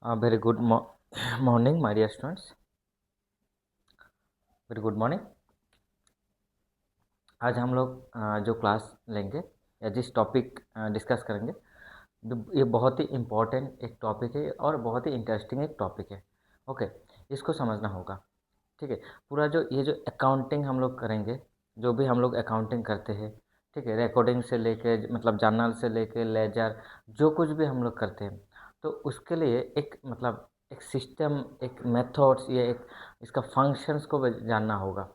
Very good morning, my dear students. Very good morning. आज हम लोग जो क्लास लेंगे या जिस टॉपिक डिस्कस करेंगे, ये बहुत ही इम्पोर्टेंट एक टॉपिक है और बहुत ही इंटरेस्टिंग एक टॉपिक है। ओके, इसको समझना होगा। ठीक है, पूरा जो अकाउंटिंग हम लोग करेंगे, जो भी हम लोग अकाउंटिंग करते हैं, ठीक है, रिकॉर्डिंग से लेके मतलब जर्नल से लेके लेजर, जो कुछ भी हम लोग करते हैं, तो उसके लिए एक मतलब एक सिस्टम, एक मेथड्स, ये एक इसका फंक्शंस को भी जानना होगा।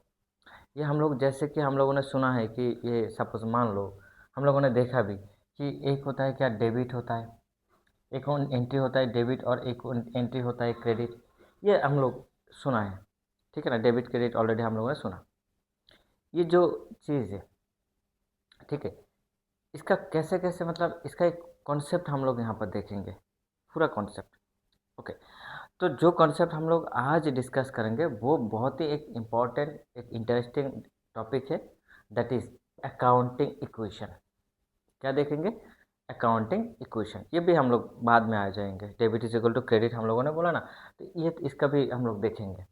ये हम लोग जैसे कि हम लोगों ने सुना है कि ये सपोज मान लो, हम लोगों ने देखा भी कि एक होता है क्या, डेबिट होता है, एक एंट्री होता है डेबिट और एक एंट्री होता है क्रेडिट। ये हम लोग सुना है, ठीक है ना, डेबिट क्रेडिट ऑलरेडी हम लोगों ने सुना। ये जो चीज़ है, ठीक है, इसका कैसे कैसे मतलब इसका एक कॉन्सेप्ट हम लोग यहाँ पर देखेंगे, पूरा कॉन्सेप्ट। ओके, तो जो कॉन्सेप्ट हम लोग आज डिस्कस करेंगे वो बहुत ही एक इम्पॉर्टेंट, एक इंटरेस्टिंग टॉपिक है, दैट इज अकाउंटिंग इक्वेशन। क्या देखेंगे? Accounting equation. ये भी हम लोग बाद में आ जाएंगे, debit is equal to credit हम लोगों ने बोला ना, तो ये इसका भी हम लोग देखेंगे।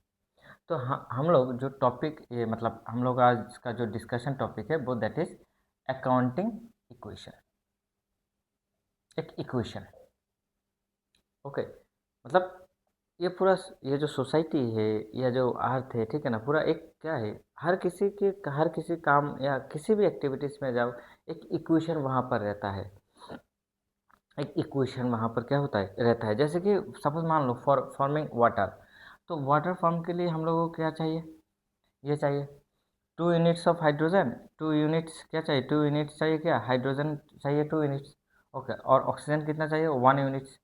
तो हम लोग जो टॉपिक, ये मतलब हम लोग आज का जो डिस्कशन टॉपिक है वो दैट इज अकाउंटिंग इक्वेशन। एक इक्वेशन, ओके, मतलब ये पूरा ये जो सोसाइटी है या जो अर्थ है, ठीक है ना, पूरा एक क्या है, हर किसी काम या किसी भी एक्टिविटीज़ में जाओ, एक इक्वेशन वहाँ पर रहता है। एक इक्वेशन वहाँ पर क्या होता है, रहता है। जैसे कि सपोज मान लो फॉर फॉर्मिंग वाटर, तो वाटर फॉर्म के लिए हम लोगों को क्या चाहिए, ये चाहिए 2 यूनिट्स ऑफ हाइड्रोजन। 2 यूनिट्स क्या चाहिए, 2 यूनिट्स चाहिए, क्या हाइड्रोजन चाहिए 2 यूनिट्स। ओके, और ऑक्सीजन कितना चाहिए, 1 यूनिट्स।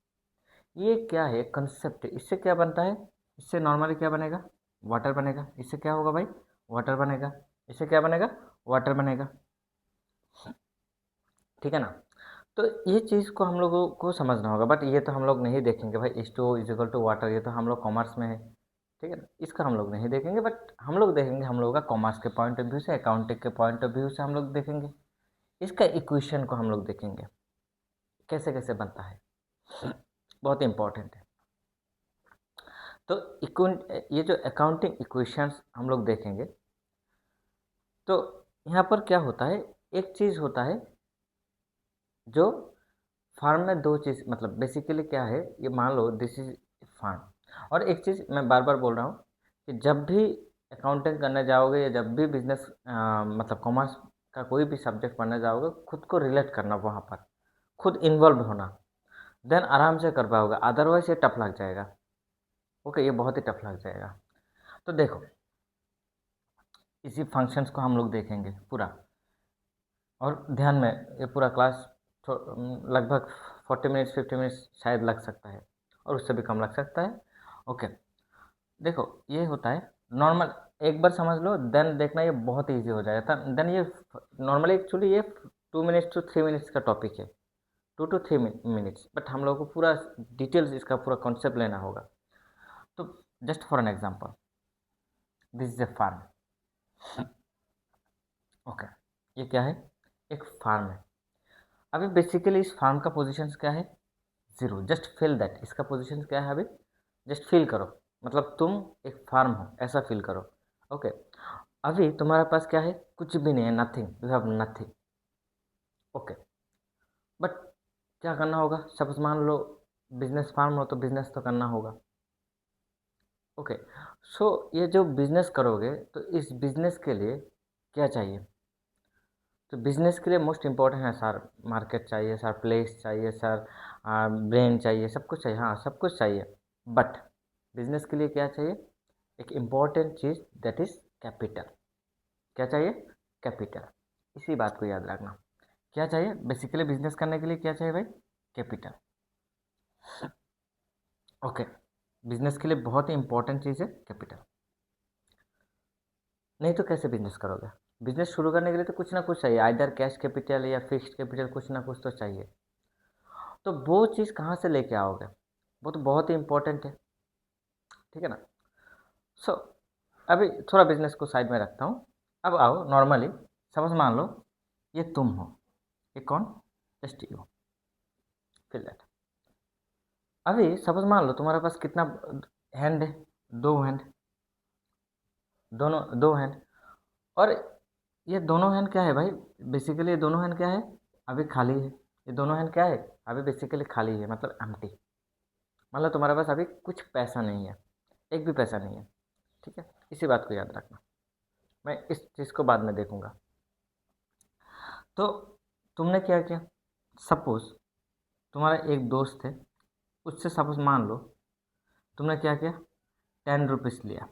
ये क्या है, कंसेप्ट। इससे क्या बनता है, इससे नॉर्मली क्या बनेगा, वाटर बनेगा। इससे क्या होगा भाई, वाटर बनेगा। इससे क्या बनेगा, वाटर बनेगा। ठीक है ना। तो ये चीज़ को हम लोगों को समझना होगा, बट ये तो हम लोग नहीं देखेंगे भाई, H2O is equal to water, ये तो हम लोग कॉमर्स में है, ठीक है ना, इसका हम लोग नहीं देखेंगे। बट हम लोग देखेंगे, हम लोग का कॉमर्स के पॉइंट ऑफ व्यू से, अकाउंटिंग के पॉइंट ऑफ व्यू से हम लोग देखेंगे, इसका इक्वेशन को हम लोग देखेंगे कैसे कैसे बनता है, बहुत इंपॉर्टेंट है। तो ये जो अकाउंटिंग इक्वेशंस हम लोग देखेंगे, तो यहाँ पर क्या होता है, एक चीज़ होता है जो फार्म में दो चीज़, मतलब बेसिकली क्या है, ये मान लो दिस इज फार्म। और एक चीज़ मैं बार बार बोल रहा हूँ कि जब भी अकाउंटिंग करने जाओगे या जब भी बिजनेस मतलब कॉमर्स का कोई भी सब्जेक्ट पढ़ने जाओगे, खुद को रिलेट करना, वहाँ पर खुद इन्वॉल्व होना, देन आराम से कर पाओगे, अदरवाइज ये टफ लग जाएगा। ओके, ये बहुत ही टफ लग जाएगा। तो देखो, इसी फंक्शंस को हम लोग देखेंगे पूरा, और ध्यान में, ये पूरा क्लास लगभग 40 मिनट्स 50 मिनट्स शायद लग सकता है, और उससे भी कम लग सकता है। ओके, देखो ये होता है नॉर्मल, एक बार समझ लो देन देखना ये बहुत ईजी हो जाएगा। देन ये नॉर्मली एक्चुअली ये 2 मिनट्स to 3 मिनट्स का टॉपिक है, 2 to 3 मिनट्स, बट हम लोग को पूरा डिटेल्स इसका पूरा कॉन्सेप्ट लेना होगा। तो just for an example, this is a farm. Okay, ये क्या है, एक फार्म है। अभी बेसिकली इस फार्म का पोजीशन क्या है, ज़ीरो। जस्ट फील दैट, इसका पोजीशन क्या है अभी, जस्ट फील करो, मतलब तुम एक फार्म हो ऐसा फील करो। ओके, अभी तुम्हारे पास क्या है, कुछ भी नहीं है, nothing, you have nothing. Okay, but क्या करना होगा, सपोज मान लो बिजनेस फार्म हो तो बिजनेस तो करना होगा। ओके, सो ये जो बिजनेस करोगे तो इस बिजनेस के लिए क्या चाहिए, तो बिजनेस के लिए मोस्ट इम्पॉर्टेंट है सर, मार्केट चाहिए सर, प्लेस चाहिए सर, ब्रेन चाहिए, सब कुछ चाहिए, हाँ सब कुछ चाहिए। बट बिजनेस के लिए क्या चाहिए, एक important cheese, that is capital. क्या चाहिए, कैपिटल। इसी बात को याद रखना, क्या चाहिए बेसिकली बिजनेस करने के लिए, क्या चाहिए भाई, कैपिटल। ओके, बिजनेस के लिए बहुत ही इंपॉर्टेंट चीज़ है कैपिटल, नहीं तो कैसे बिजनेस करोगे। बिजनेस शुरू करने के लिए तो कुछ ना कुछ चाहिए, आइदर कैश कैपिटल या फिक्स्ड कैपिटल, कुछ ना कुछ तो चाहिए। तो वो चीज़ कहाँ से लेके आओगे, वो तो बहुत ही इंपॉर्टेंट है, ठीक है ना। सो अभी थोड़ा बिजनेस को साइड में रखता हूँ, अब आओ नॉर्मली, सपोज मान लो ये तुम हो, ये कौन, जस्ट यू, फील दैट। अभी सपोज मान लो तुम्हारे पास कितना हैंड है, 2 हैंड, दोनों 2 हैंड। और ये दोनों हैंड क्या है भाई, बेसिकली ये दोनों हैंड क्या है, अभी खाली है। ये दोनों हैंड क्या है, अभी बेसिकली खाली है, मतलब एम्प्टी। मतलब तुम्हारे पास अभी कुछ पैसा नहीं है, एक भी पैसा नहीं है। ठीक है, इसी बात को याद रखना, मैं इस चीज़ को बाद में देखूंगा। तो तुमने क्या किया, सपोज तुम्हारा एक दोस्त है, उससे सपोज मान लो तुमने क्या किया, 10 रुपीज़ लिया।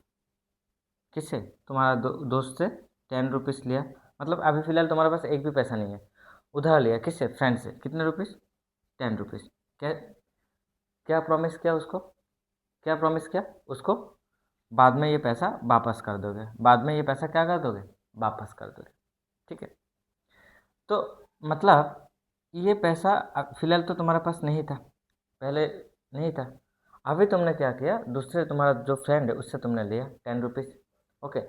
किससे, तुम्हारा दोस्त से 10 रुपीज़ लिया। मतलब अभी फ़िलहाल तुम्हारे पास एक भी पैसा नहीं है, उधार लिया। किससे, फ्रेंड से। कितने रुपीज़, 10 रुपीज़। क्या, क्या प्रॉमिस किया उसको, क्या प्रॉमिस किया उसको, बाद में ये पैसा वापस कर दोगे, बाद में ये पैसा क्या कर दोगे, वापस कर दोगे। ठीक है, तो मतलब ये पैसा फ़िलहाल तो तुम्हारे पास नहीं था, पहले नहीं था। अभी तुमने क्या किया, दूसरे तुम्हारा जो फ्रेंड है उससे तुमने लिया 10 रुपीज़। ओके,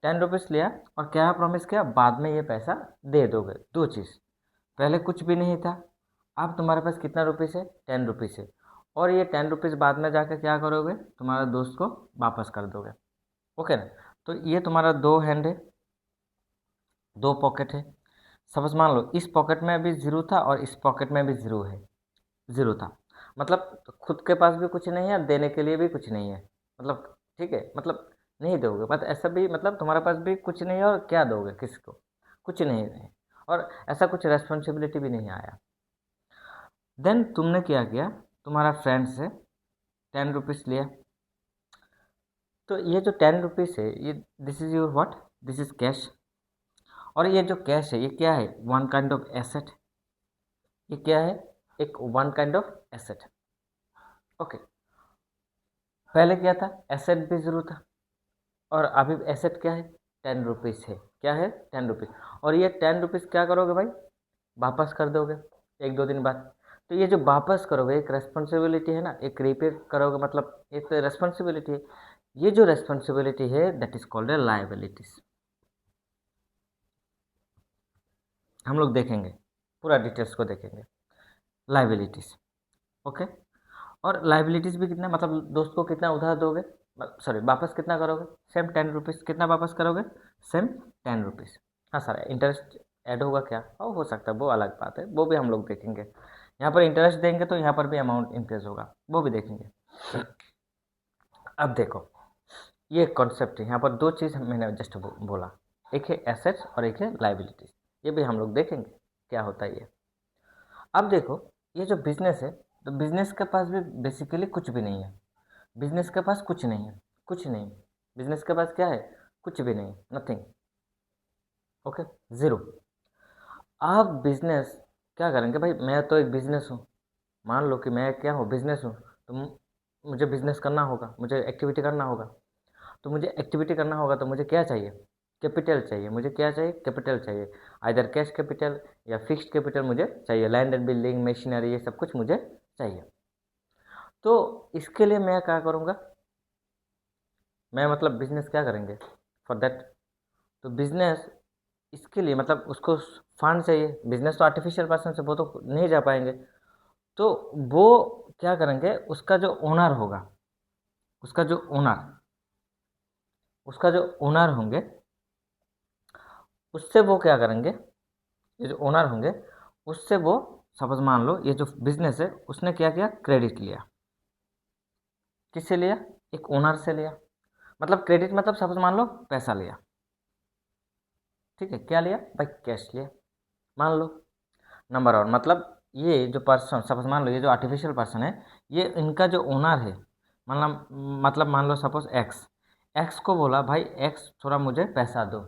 10 रुपीज़ लिया और क्या प्रॉमिस किया, बाद में ये पैसा दे दोगे। दो चीज़, पहले कुछ भी नहीं था, अब तुम्हारे पास कितना रुपीज़ है, 10 रुपीज़ है। और ये 10 रुपीज़ बाद में जाकर क्या करोगे, तुम्हारे दोस्त को वापस कर दोगे। ओके ना, तो ये तुम्हारा 2 हैंड है, 2 पॉकेट है। सपोज मान लो इस पॉकेट में भी ज़ीरो था और इस पॉकेट में भी ज़ीरो है, ज़ीरो था। मतलब खुद के पास भी कुछ नहीं है, देने के लिए भी कुछ नहीं है। मतलब ठीक है, मतलब नहीं दोगे, मतलब ऐसा भी, मतलब तुम्हारे पास भी कुछ नहीं है और क्या दोगे किसको, कुछ नहीं है। और ऐसा कुछ रेस्पॉन्सिबिलिटी भी नहीं आया। देन तुमने क्या किया, तुम्हारा फ्रेंड से 10 रुपीज़ लिया। तो ये जो 10 रुपीज़ है, ये this is your what, this is cash. और ये जो कैश है ये क्या है, वन काइंड ऑफ एसेट। ये क्या है, एक one kind of asset. Okay, पहले क्या था, एसेट भी ज़रूर था, और अभी एसेट क्या है, 10 रुपीज़ है। क्या है, 10 रुपीज़। और ये 10 रुपीज़ क्या करोगे भाई, वापस कर दोगे 1-2 दिन बाद। तो ये जो वापस करोगे एक रेस्पॉन्सिबिलिटी है ना, एक रिपे करोगे, मतलब एक रेस्पॉन्सिबिलिटी है। ये जो रेस्पॉन्सिबिलिटी है that is called a liabilities. हम लोग देखेंगे, पूरा डिटेल्स को देखेंगे, लायबिलिटीज। ओके, और लायबिलिटीज भी कितना, मतलब दोस्त को कितना उधार दोगे, सॉरी वापस कितना करोगे, सेम 10 रुपीज़। कितना वापस करोगे, सेम 10 रुपीज़। हाँ सर, इंटरेस्ट ऐड होगा क्या, हो सकता है, वो अलग बात है, वो भी हम लोग देखेंगे। यहाँ पर इंटरेस्ट देंगे तो यहाँ पर भी अमाउंट इंक्रीज होगा, वो भी देखेंगे। अब देखो, ये कॉन्सेप्ट है, यहाँ पर दो चीज़ मैंने जस्ट बोला, एक है एसेट्स और एक है लाइबिलिटीज। ये भी हम लोग देखेंगे क्या होता है ये। अब देखो, ये जो बिजनेस है, तो बिजनेस के पास भी बेसिकली कुछ भी नहीं है। बिजनेस के पास कुछ नहीं है, कुछ नहीं। बिजनेस के पास क्या है, कुछ भी नहीं, नथिंग। Okay, zero. आप बिजनेस क्या करेंगे भाई, मैं तो एक बिजनेस हूँ, मान लो कि मैं क्या हूँ, बिजनेस हूँ। तो मुझे बिजनेस करना होगा, मुझे एक्टिविटी करना होगा। तो मुझे एक्टिविटी करना होगा तो मुझे क्या चाहिए, कैपिटल चाहिए। मुझे क्या चाहिए, कैपिटल चाहिए। आइदर कैश कैपिटल या फिक्स्ड कैपिटल मुझे चाहिए, लैंड एंड बिल्डिंग, मशीनरी, ये सब कुछ मुझे चाहिए। तो इसके लिए मैं क्या करूँगा, मैं मतलब बिजनेस क्या करेंगे फॉर दैट। तो बिजनेस इसके लिए मतलब उसको फंड चाहिए। बिजनेस तो आर्टिफिशियल पर्सन से वो तो नहीं जा पाएंगे। तो वो क्या करेंगे, उसका जो ओनर होगा, उसका जो ओनर, उसका जो ओनर होंगे, उससे वो क्या करेंगे, ये जो ओनर होंगे उससे वो, सपोज मान लो ये जो बिजनेस है उसने क्या किया, क्रेडिट लिया। किससे लिया, एक ओनर से लिया। मतलब क्रेडिट मतलब सपोज मान लो पैसा लिया। ठीक है, क्या लिया भाई, कैश लिया, मान लो। नंबर और मतलब ये जो पर्सन, सपोज मान लो ये जो आर्टिफिशियल पर्सन है, ये इनका जो ओनर है, मतलब मान लो सपोज एक्स, एक्स को बोला भाई एक्स थोड़ा मुझे पैसा दो,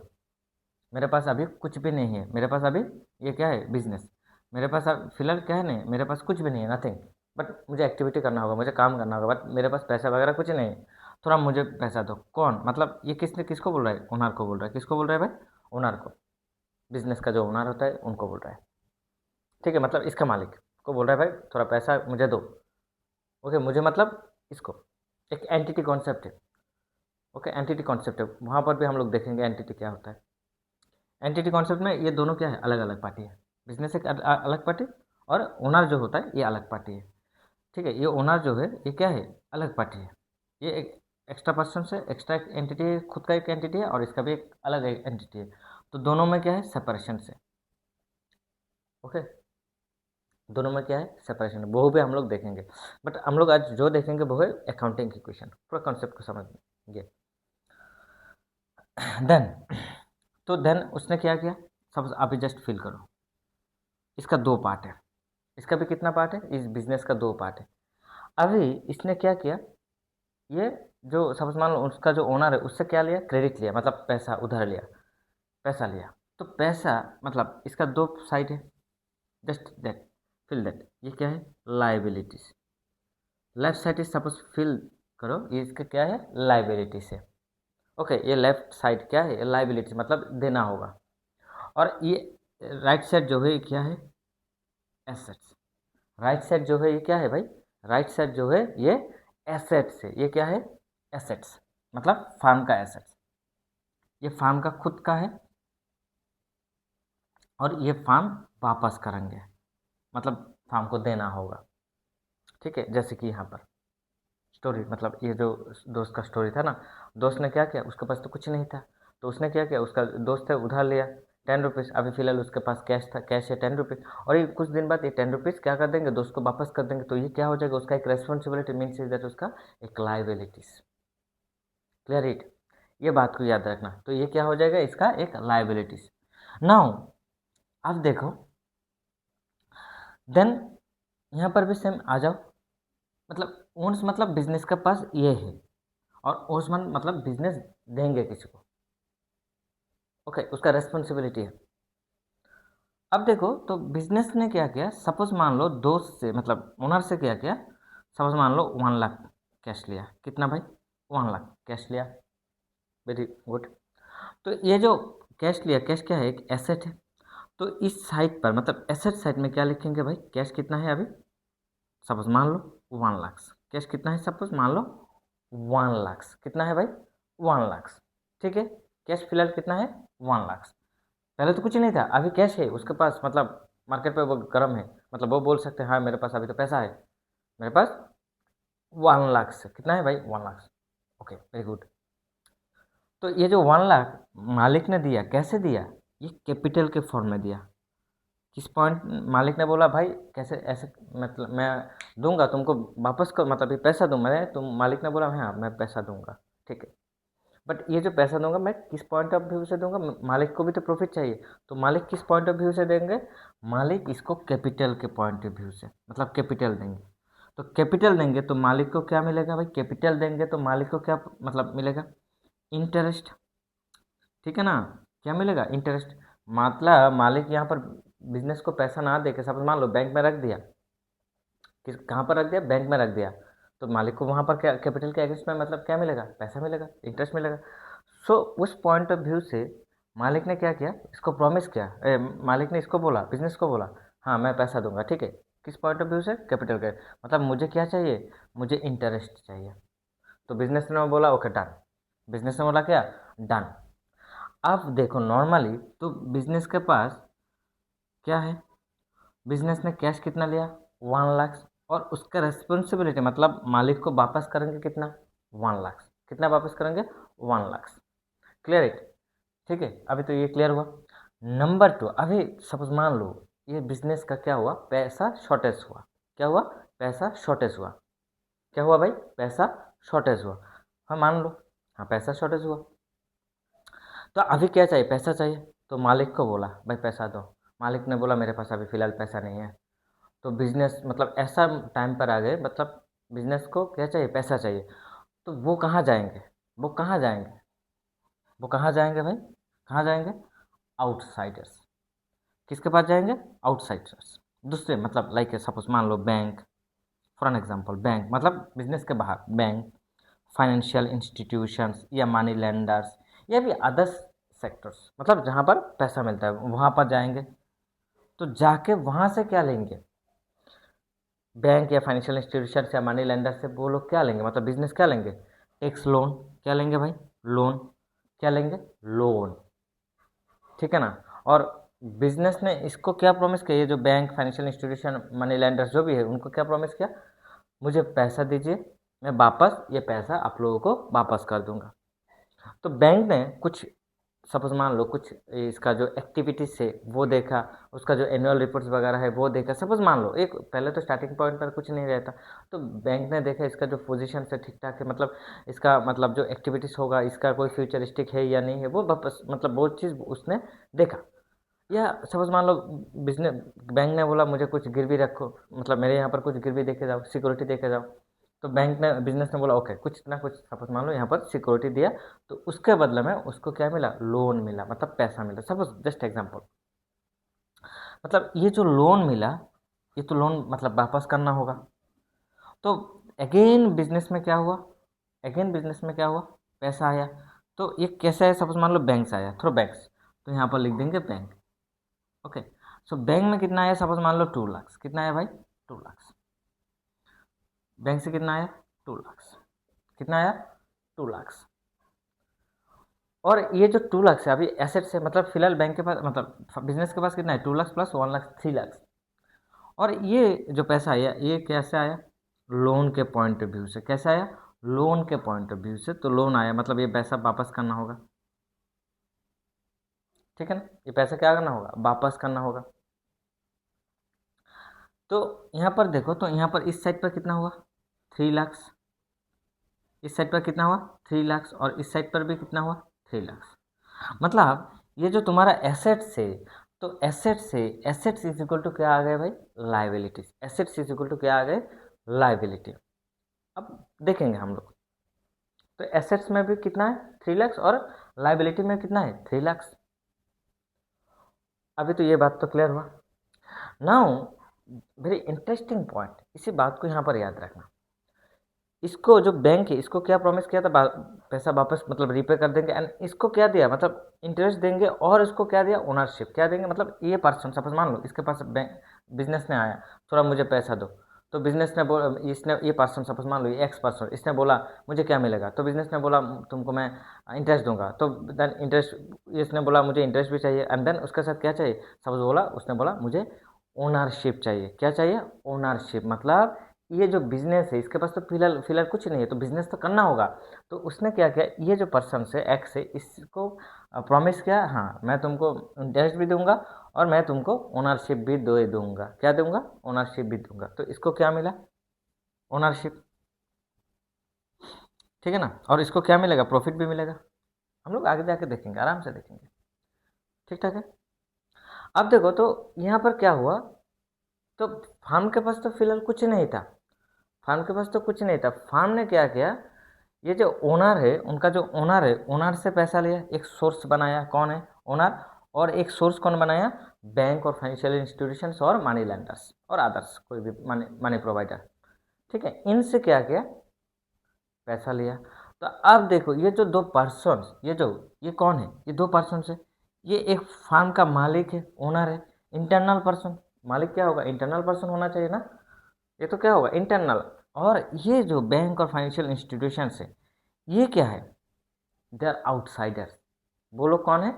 मेरे पास अभी कुछ भी नहीं है, मेरे पास अभी ये क्या है, बिजनेस। मेरे पास अब फिलहाल क्या है, नहीं मेरे पास कुछ भी नहीं है, नथिंग। बट मुझे एक्टिविटी करना होगा, मुझे काम करना होगा, बट मेरे पास पैसा वगैरह कुछ नहीं है। थोड़ा मुझे पैसा दो। कौन, मतलब ये किसने, किसको बोल रहा है, ओनर को बोल रहा है। किसको बोल रहा है भाई, ओनर को। बिजनेस का जो ओनर होता है उनको बोल रहा है। ठीक है, मतलब इसका मालिक को बोल रहा है भाई थोड़ा पैसा मुझे दो। ओके, मुझे मतलब इसको, एक एंटिटी कॉन्सेप्ट है। ओके, एंटिटी कॉन्सेप्ट है, वहाँ पर भी हम लोग देखेंगे एंटिटी क्या होता है। एंटिटी कॉन्सेप्ट में ये दोनों क्या है, अलग अलग पार्टी है। बिजनेस एक अलग पार्टी और ओनर जो होता है ये अलग पार्टी है। ठीक है। ये ओनर जो है ये क्या है, अलग पार्टी है, ये एक एक्स्ट्रा पर्सन से एक्स्ट्रा एंटिटी है, खुद का एक एंटिटी है और इसका भी एक अलग एंटिटी है। तो दोनों में क्या है, सेपरेशन से। ओके, दोनों में क्या है, सेपरेशन। वो भी हम लोग देखेंगे, बट हम लोग आज जो देखेंगे वो है अकाउंटिंग की क्वेश्चन, पूरा कॉन्सेप्ट को समझेंगे। देन तो देन उसने क्या किया, सब अभी जस्ट फील करो, इसका दो पार्ट है, इसका भी कितना पार्ट है, इस बिजनेस का दो पार्ट है। अभी इसने क्या किया, ये जो सपोज मान लो उसका जो ओनर है उससे क्या लिया, क्रेडिट लिया, मतलब पैसा उधार लिया, पैसा लिया। तो पैसा मतलब इसका दो साइड है, जस्ट दैट, फिल दैट, ये क्या है, liabilities. Left side is suppose fill करो, ये इसका क्या है, लाइबिलिटी से। ओके, ये लेफ्ट साइड क्या है, लाइबिलिटी मतलब देना होगा। और ये राइट साइड जो है ये क्या है, एसेट्स। राइट साइड जो है ये क्या है भाई, राइट साइड जो है ये एसेट्स है, ये क्या है, एसेट्स मतलब फार्म का एसेट्स। ये फार्म का खुद का है और ये फार्म वापस करेंगे, मतलब फार्म को देना होगा। ठीक है, जैसे कि यहाँ पर स्टोरी, मतलब ये जो दोस्त का स्टोरी था ना, दोस्त ने क्या किया, उसके पास तो कुछ नहीं था, तो उसने क्या किया, उसका दोस्त है उधार लिया 10 रुपीज़। अभी फिलहाल उसके पास कैश था, कैश है 10 रुपीज़, और ये कुछ दिन बाद ये 10 रुपीज़ क्या कर देंगे, दोस्त को वापस कर देंगे। तो ये क्या हो जाएगा, उसका एक रेस्पॉन्सिबिलिटी, मीन्स इज दैट उसका एक लाइबिलिटीज। क्लियर इट, ये बात को याद रखना। तो ये क्या हो जाएगा, इसका एक लाइबिलिटीज। नाउ अब देखो, देन यहाँ पर भी सेम आ जाओ, मतलब ओन्स मतलब बिजनेस के पास ये है, और ओसमन मतलब बिजनेस देंगे किसी को। ओके, उसका रेस्पॉन्सिबिलिटी है। अब देखो, तो बिजनेस ने क्या किया, सपोज मान लो दोस्त से मतलब ओनर से क्या किया, सपोज मान लो 1 लाख कैश लिया, कितना भाई, 1 लाख कैश लिया, वेरी गुड। तो ये जो कैश लिया, कैश क्या है, एक एसेट है। तो इस साइड पर मतलब एसेट साइड में क्या लिखेंगे भाई, कैश कितना है अभी, सपोज मान लो 1 लाख। कैश कितना है, सपोज मान लो 1 लाख, कितना है भाई, 1 लाख। ठीक है, कैश फिलहाल कितना है, 1 लाख। पहले तो कुछ नहीं था, अभी कैश है उसके पास, मतलब मार्केट पे वो गर्म है, मतलब वो बोल सकते हैं हाँ मेरे पास अभी तो पैसा है, मेरे पास 1 लाख से कितना है भाई, 1 लाख। Okay, very good. तो ये जो 1 लाख मालिक ने दिया, कैसे दिया, ये कैपिटल के फॉर्म में दिया। किस पॉइंट मालिक ने बोला भाई कैसे ऐसे, मतलब मैं दूंगा तुमको वापस कर, मतलब ये पैसा दूँ मैं, तुम मालिक ने बोला हाँ मैं पैसा दूंगा, ठीक है। बट ये जो पैसा दूंगा मैं किस पॉइंट ऑफ व्यू से दूंगा, मालिक को भी तो प्रॉफिट चाहिए। तो मालिक किस पॉइंट ऑफ व्यू से देंगे, मालिक इसको कैपिटल के पॉइंट ऑफ व्यू से, मतलब कैपिटल देंगे। तो कैपिटल देंगे तो मालिक को क्या मिलेगा भाई, कैपिटल देंगे तो मालिक को क्या मतलब मिलेगा, इंटरेस्ट। ठीक है ना, क्या मिलेगा, इंटरेस्ट। मतलब मालिक यहाँ पर बिजनेस को पैसा ना दे के, सपोज मान लो बैंक में रख दिया, किस कहाँ पर रख दिया, बैंक में रख दिया, तो मालिक को वहाँ पर क्या कैपिटल के अगेंस्ट में मतलब क्या मिलेगा, पैसा मिलेगा, इंटरेस्ट मिलेगा। सो उस पॉइंट ऑफ व्यू से मालिक ने क्या किया, इसको प्रॉमिस किया, मालिक ने इसको बोला, बिजनेस को बोला हाँ मैं पैसा दूंगा, ठीक है। किस पॉइंट ऑफ व्यू से, कैपिटल के, मतलब मुझे क्या चाहिए, मुझे इंटरेस्ट चाहिए। तो बिजनेस ने बोला ओके डन, बिजनेस ने बोला क्या, डन। अब देखो नॉर्मली तो बिजनेस के पास क्या है, बिजनेस ने कैश कितना लिया, 1 लाख, और उसका रेस्पॉन्सिबिलिटी मतलब मालिक को वापस करेंगे कितना, 1 लाख। कितना वापस करेंगे, 1 लाख। क्लियर इट, ठीक है। अभी तो ये क्लियर हुआ। नंबर 2, अभी सपोज मान लो ये बिजनेस का क्या हुआ, पैसा शॉर्टेज हुआ। क्या हुआ, पैसा शॉर्टेज हुआ। क्या हुआ भाई, पैसा शॉर्टेज हुआ। हाँ मान लो, हाँ पैसा शॉर्टेज हुआ। तो अभी क्या चाहिए, पैसा चाहिए। तो मालिक को बोला भाई पैसा दो, मालिक ने बोला मेरे पास अभी फ़िलहाल पैसा नहीं है। तो बिजनेस मतलब ऐसा टाइम पर आ गए, मतलब बिजनेस को क्या चाहिए, पैसा चाहिए। तो वो कहाँ जाएंगे, वो कहाँ जाएंगे, वो कहाँ जाएंगे भाई, कहाँ जाएंगे, आउटसाइडर्स। किसके पास जाएंगे, आउटसाइडर्स, दूसरे, मतलब लाइक सपोज मान लो bank, for an example bank मतलब बिजनेस के बाहर, बैंक, फाइनेंशियल इंस्टीट्यूशंस या मनी लेंडर्स, या भी अदर्स सेक्टर्स, मतलब जहाँ पर पैसा मिलता है वहाँ पर जाएंगे। तो जाके वहाँ से क्या लेंगे, बैंक या फाइनेंशियल इंस्टीट्यूशन या मनी लेंडर से वो लोग क्या लेंगे, मतलब बिजनेस क्या लेंगे, टैक्स लोन। क्या लेंगे भाई, लोन। क्या लेंगे, लोन। ठीक है ना। और बिजनेस ने इसको क्या प्रॉमिस किया, ये जो bank financial institution money lenders जो भी है उनको क्या प्रॉमिस किया, मुझे पैसा दीजिए, मैं वापस ये पैसा आप लोगों को वापस कर दूंगा। तो बैंक ने कुछ, सपोज मान लो कुछ इसका जो एक्टिविटीज है वो देखा, उसका जो एनुअल रिपोर्ट्स वगैरह है वो देखा। सपोज मान लो एक पहले तो स्टार्टिंग पॉइंट पर कुछ नहीं रहता, तो बैंक ने देखा इसका जो पोजीशन है ठीक ठाक है, मतलब इसका मतलब जो एक्टिविटीज़ होगा इसका कोई फ्यूचरिस्टिक है या नहीं है, वो वापस मतलब वो चीज़ उसने देखा। या सपोज मान लो बिजनेस बैंक ने बोला मुझे कुछ गिरवी रखो, मतलब मेरे यहाँ पर कुछ गिरवी देके जाओ, सिक्योरिटी देके जाओ। तो बैंक ने बिजनेस ने बोला ओके, कुछ ना कुछ सपोज मान लो यहाँ पर सिक्योरिटी दिया, तो उसके बदले में उसको क्या मिला, लोन मिला, मतलब पैसा मिला। सपोज जस्ट एग्जांपल, मतलब ये जो लोन मिला, ये तो लोन मतलब वापस करना होगा। तो अगेन बिजनेस में क्या हुआ, अगेन बिजनेस में क्या हुआ, पैसा आया। तो ये कैसे है, सपोज मान लो बैंक से आया, थ्रू बैंक्स, तो यहाँ पर लिख देंगे बैंक। ओके, सो बैंक में कितना आया, सपोज मान लो 2 लाख। कितना आया भाई, 2 लाख। बैंक से कितना आया, 2 लाख। कितना आया, 2 लाख। और ये जो 2 लाख है अभी एसेट से, मतलब फिलहाल बैंक के पास, मतलब बिजनेस के पास कितना है, 2 लाख प्लस 1 लाख, 3 लाख। और ये जो पैसा आया ये कैसे आया, लोन के पॉइंट ऑफ व्यू से। कैसे आया, लोन के पॉइंट ऑफ व्यू से। तो लोन आया मतलब ये पैसा वापस करना होगा, ठीक है ना, ये पैसा क्या करना होगा, वापस करना होगा। तो यहाँ पर देखो, तो यहाँ पर इस साइड पर कितना हुआ, 3 लाख। इस साइड पर कितना हुआ, 3 लाख। और इस साइड पर भी कितना हुआ, 3 लाख। मतलब ये जो तुम्हारा एसेट्स है, तो एसेट्स इज इक्वल टू क्या आ गए भाई, liabilities. Assets is equal to क्या आ गए, लाइबिलिटी। अब देखेंगे हम लोग, तो एसेट्स में भी कितना है, 3 लाख, और लाइबिलिटी में कितना है, 3 लाख। अभी तो ये बात तो क्लियर हुआ। नाउ वेरी इंटरेस्टिंग पॉइंट, इसी बात को यहाँ पर याद रखना। इसको जो बैंक है इसको क्या प्रॉमिस किया था, पैसा वापस मतलब रीपे कर देंगे, एंड इसको क्या दिया, मतलब इंटरेस्ट देंगे, और इसको क्या दिया, ओनरशिप क्या देंगे। मतलब ये पर्सन सपोज मान लो इसके पास बैंक, बिजनेस ने आया, थोड़ा मुझे पैसा दो। तो बिजनेस ने इसने, ये पर्सन सपोज मान लो ये एक्स पर्सन, इसने बोला मुझे क्या मिलेगा, तो बिजनेस ने बोला तुमको मैं इंटरेस्ट दूंगा। तो देन इंटरेस्ट, इसने बोला मुझे इंटरेस्ट भी चाहिए, एंड देन उसके साथ क्या चाहिए, सपोज बोला उसने बोला मुझे ओनरशिप चाहिए। क्या चाहिए, ओनरशिप। मतलब ये जो बिजनेस है इसके पास तो फिलहाल फिलहाल कुछ नहीं है, तो बिजनेस तो करना होगा। तो उसने क्या किया, ये जो पर्सन से एक्स है इसको प्रॉमिस किया, हाँ मैं तुमको इंटरेस्ट भी दूंगा और मैं तुमको ओनरशिप भी दे दूंगा। क्या दूंगा, ओनरशिप भी दूंगा। तो इसको क्या मिला, ओनरशिप, ठीक है ना। और इसको क्या मिलेगा, प्रॉफिट भी मिलेगा। हम लोग आगे जाके देखेंगे, आराम से देखेंगे, ठीक ठाक है। अब देखो तो यहाँ पर क्या हुआ, तो फार्म के पास तो फिलहाल कुछ नहीं था, फार्म के पास तो कुछ नहीं था। फार्म ने क्या किया, ये जो ओनर है, उनका जो ओनर है, ओनर से पैसा लिया, एक सोर्स बनाया, कौन है, ओनर। और एक सोर्स कौन बनाया, बैंक और फाइनेंशियल इंस्टीट्यूशंस और मनी लेंडर्स और अदर्स, कोई भी मनी मनी प्रोवाइडर, ठीक है। इनसे क्या किया, पैसा लिया। तो अब देखो ये जो दो पर्सन, ये कौन है, ये दो पर्सन है। ये एक फार्म का मालिक है, ओनर है, इंटरनल पर्सन। मालिक क्या होगा, इंटरनल पर्सन होना चाहिए ना, ये तो क्या होगा, इंटरनल। और ये जो बैंक और फाइनेंशियल इंस्टीट्यूशंस है, ये क्या है, दे आर आउटसाइडर्स। बोलो कौन है,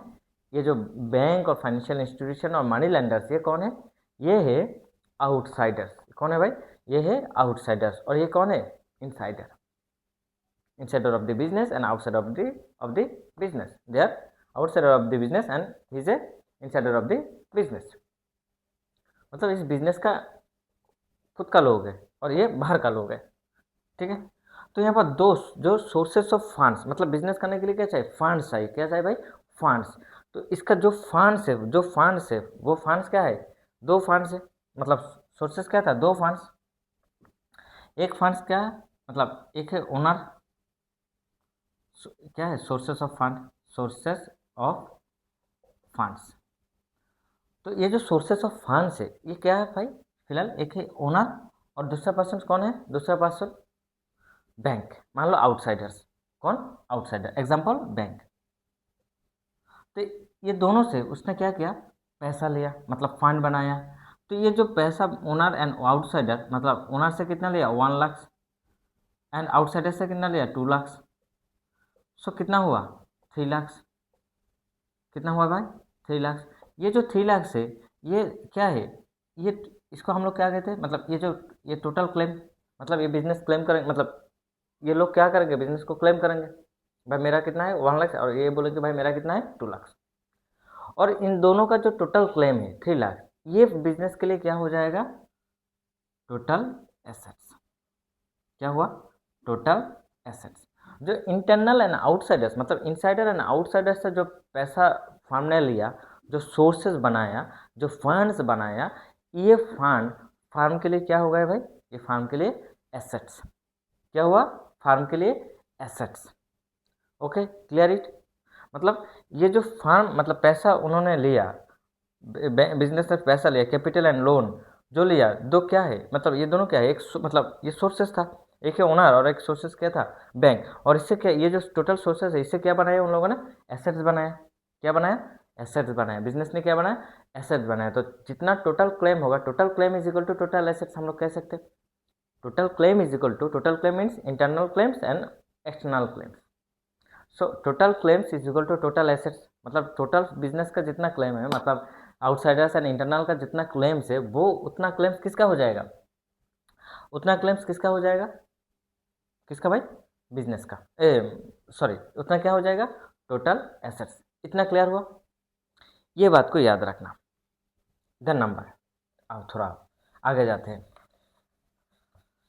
ये जो बैंक और फाइनेंशियल इंस्टीट्यूशन और मनी लेंडर्स, ये कौन है, ये है आउटसाइडर्स। कौन है भाई, ये है आउटसाइडर्स। और ये कौन है, insider. Insider of the business and outside of the business. They are outsider of the business and he is a insider of the business. मतलब इस बिजनेस का खुद का लोग है और ये बाहर का लोग है, ठीक है। तो यहाँ पर दो जो सोर्सेस ऑफ फंड्स, मतलब बिजनेस करने के लिए क्या चाहिए, फंड्स चाहिए। क्या चाहिए भाई, फंड्स। तो इसका जो फंड्स है, वो फंड्स क्या है, दो फंड्स है। मतलब सोर्सेस क्या था, दो फंड्स। एक फंड्स क्या है, मतलब एक है ओनर, क्या है, sources of fund, sources of funds. तो ये जो सोर्सेस ऑफ फंड्स है ये क्या है भाई, फिलहाल एक है ओनर और दूसरा पर्सन कौन है, दूसरा पर्सन बैंक। मान लो आउटसाइडर्स, कौन, आउटसाइडर, एग्जांपल बैंक। तो ये दोनों से उसने क्या किया, पैसा लिया, मतलब फंड बनाया। तो ये जो पैसा ओनर एंड आउटसाइडर, मतलब ओनर से कितना लिया, 1 लाख, एंड आउटसाइडर से कितना लिया, 2 लाख। सो कितना हुआ, 3 लाख। कितना हुआ भाई, 3 लाख। ये जो 3 लाख है, ये क्या है, ये इसको हम लोग क्या कहते हैं, मतलब ये जो ये टोटल क्लेम, मतलब ये बिजनेस क्लेम करेंगे, मतलब ये लोग क्या करेंगे, बिजनेस को क्लेम करेंगे, भाई मेरा कितना है 1 लाख, और ये बोलेंगे भाई मेरा कितना है 2 लाख। और इन दोनों का जो टोटल क्लेम है 3 लाख, ये बिजनेस के लिए क्या हो जाएगा, टोटल एसेट्स। क्या हुआ, टोटल एसेट्स। जो इंटरनल एंड आउटसाइडर्स, मतलब इनसाइडर एंड आउटसाइडर से जो पैसा फर्म ने लिया, जो सोर्सेज बनाया, जो फंड्स बनाया, ये फंड फार्म के लिए क्या हो गया भाई, ये फार्म के लिए एसेट्स। क्या हुआ, फार्म के लिए एसेट्स। Okay, clear it. मतलब ये जो फार्म, मतलब पैसा उन्होंने लिया, बिजनेस से पैसा लिया, कैपिटल एंड लोन जो लिया, दो क्या है, मतलब ये दोनों क्या है, एक मतलब ये सोर्सेस था, एक है ओनर और एक सोर्सेस क्या था, बैंक। और इससे क्या, ये जो टोटल सोर्सेस है, इससे क्या बनाया उन लोगों ने, एसेट्स बनाया। क्या बनाया, एसेट्स बनाया, बिजनेस ने क्या बनाया, एसेट्स बनाया। तो जितना टोटल क्लेम होगा, total claim is equal to total assets, हम लोग कह सकते हैं। Total claim is equal to, total claim means internal claims and external claims. So total claims is equal to total assets, मतलब टोटल बिजनेस का जितना claim है, मतलब आउटसाइडर्स एंड इंटरनल का जितना क्लेम्स है, वो उतना क्लेम्स किसका हो जाएगा, उतना क्लेम्स किसका हो जाएगा, किसका भाई, बिजनेस का, सॉरी, उतना क्या हो जाएगा, टोटल एसेट्स। इतना क्लियर हुआ, ये बात को याद रखना। देन नंबर, आओ थोड़ा आगे जाते हैं,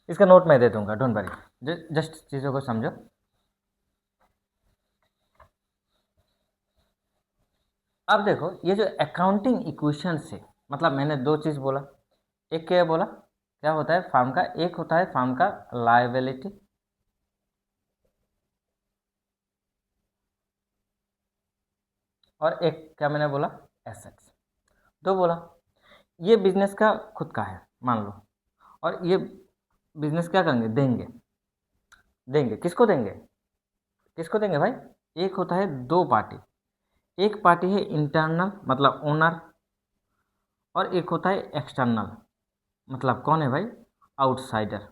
इसका नोट मैं दे दूंगा, डोंट वरी, जस्ट चीज़ों को समझो। अब देखो, ये जो अकाउंटिंग इक्वेशन से, मतलब मैंने दो चीज़ बोला, एक क्या बोला, क्या होता है फार्म का, एक होता है फार्म का लायबिलिटी, और एक क्या मैंने बोला, एसेट्स। दो बोला। ये बिजनेस का खुद का है मान लो, और ये बिजनेस क्या करेंगे, देंगे, देंगे किसको देंगे, किसको देंगे भाई, एक होता है दो पार्टी, एक पार्टी है इंटरनल मतलब ओनर, और एक होता है एक्सटर्नल, मतलब कौन है भाई, आउटसाइडर।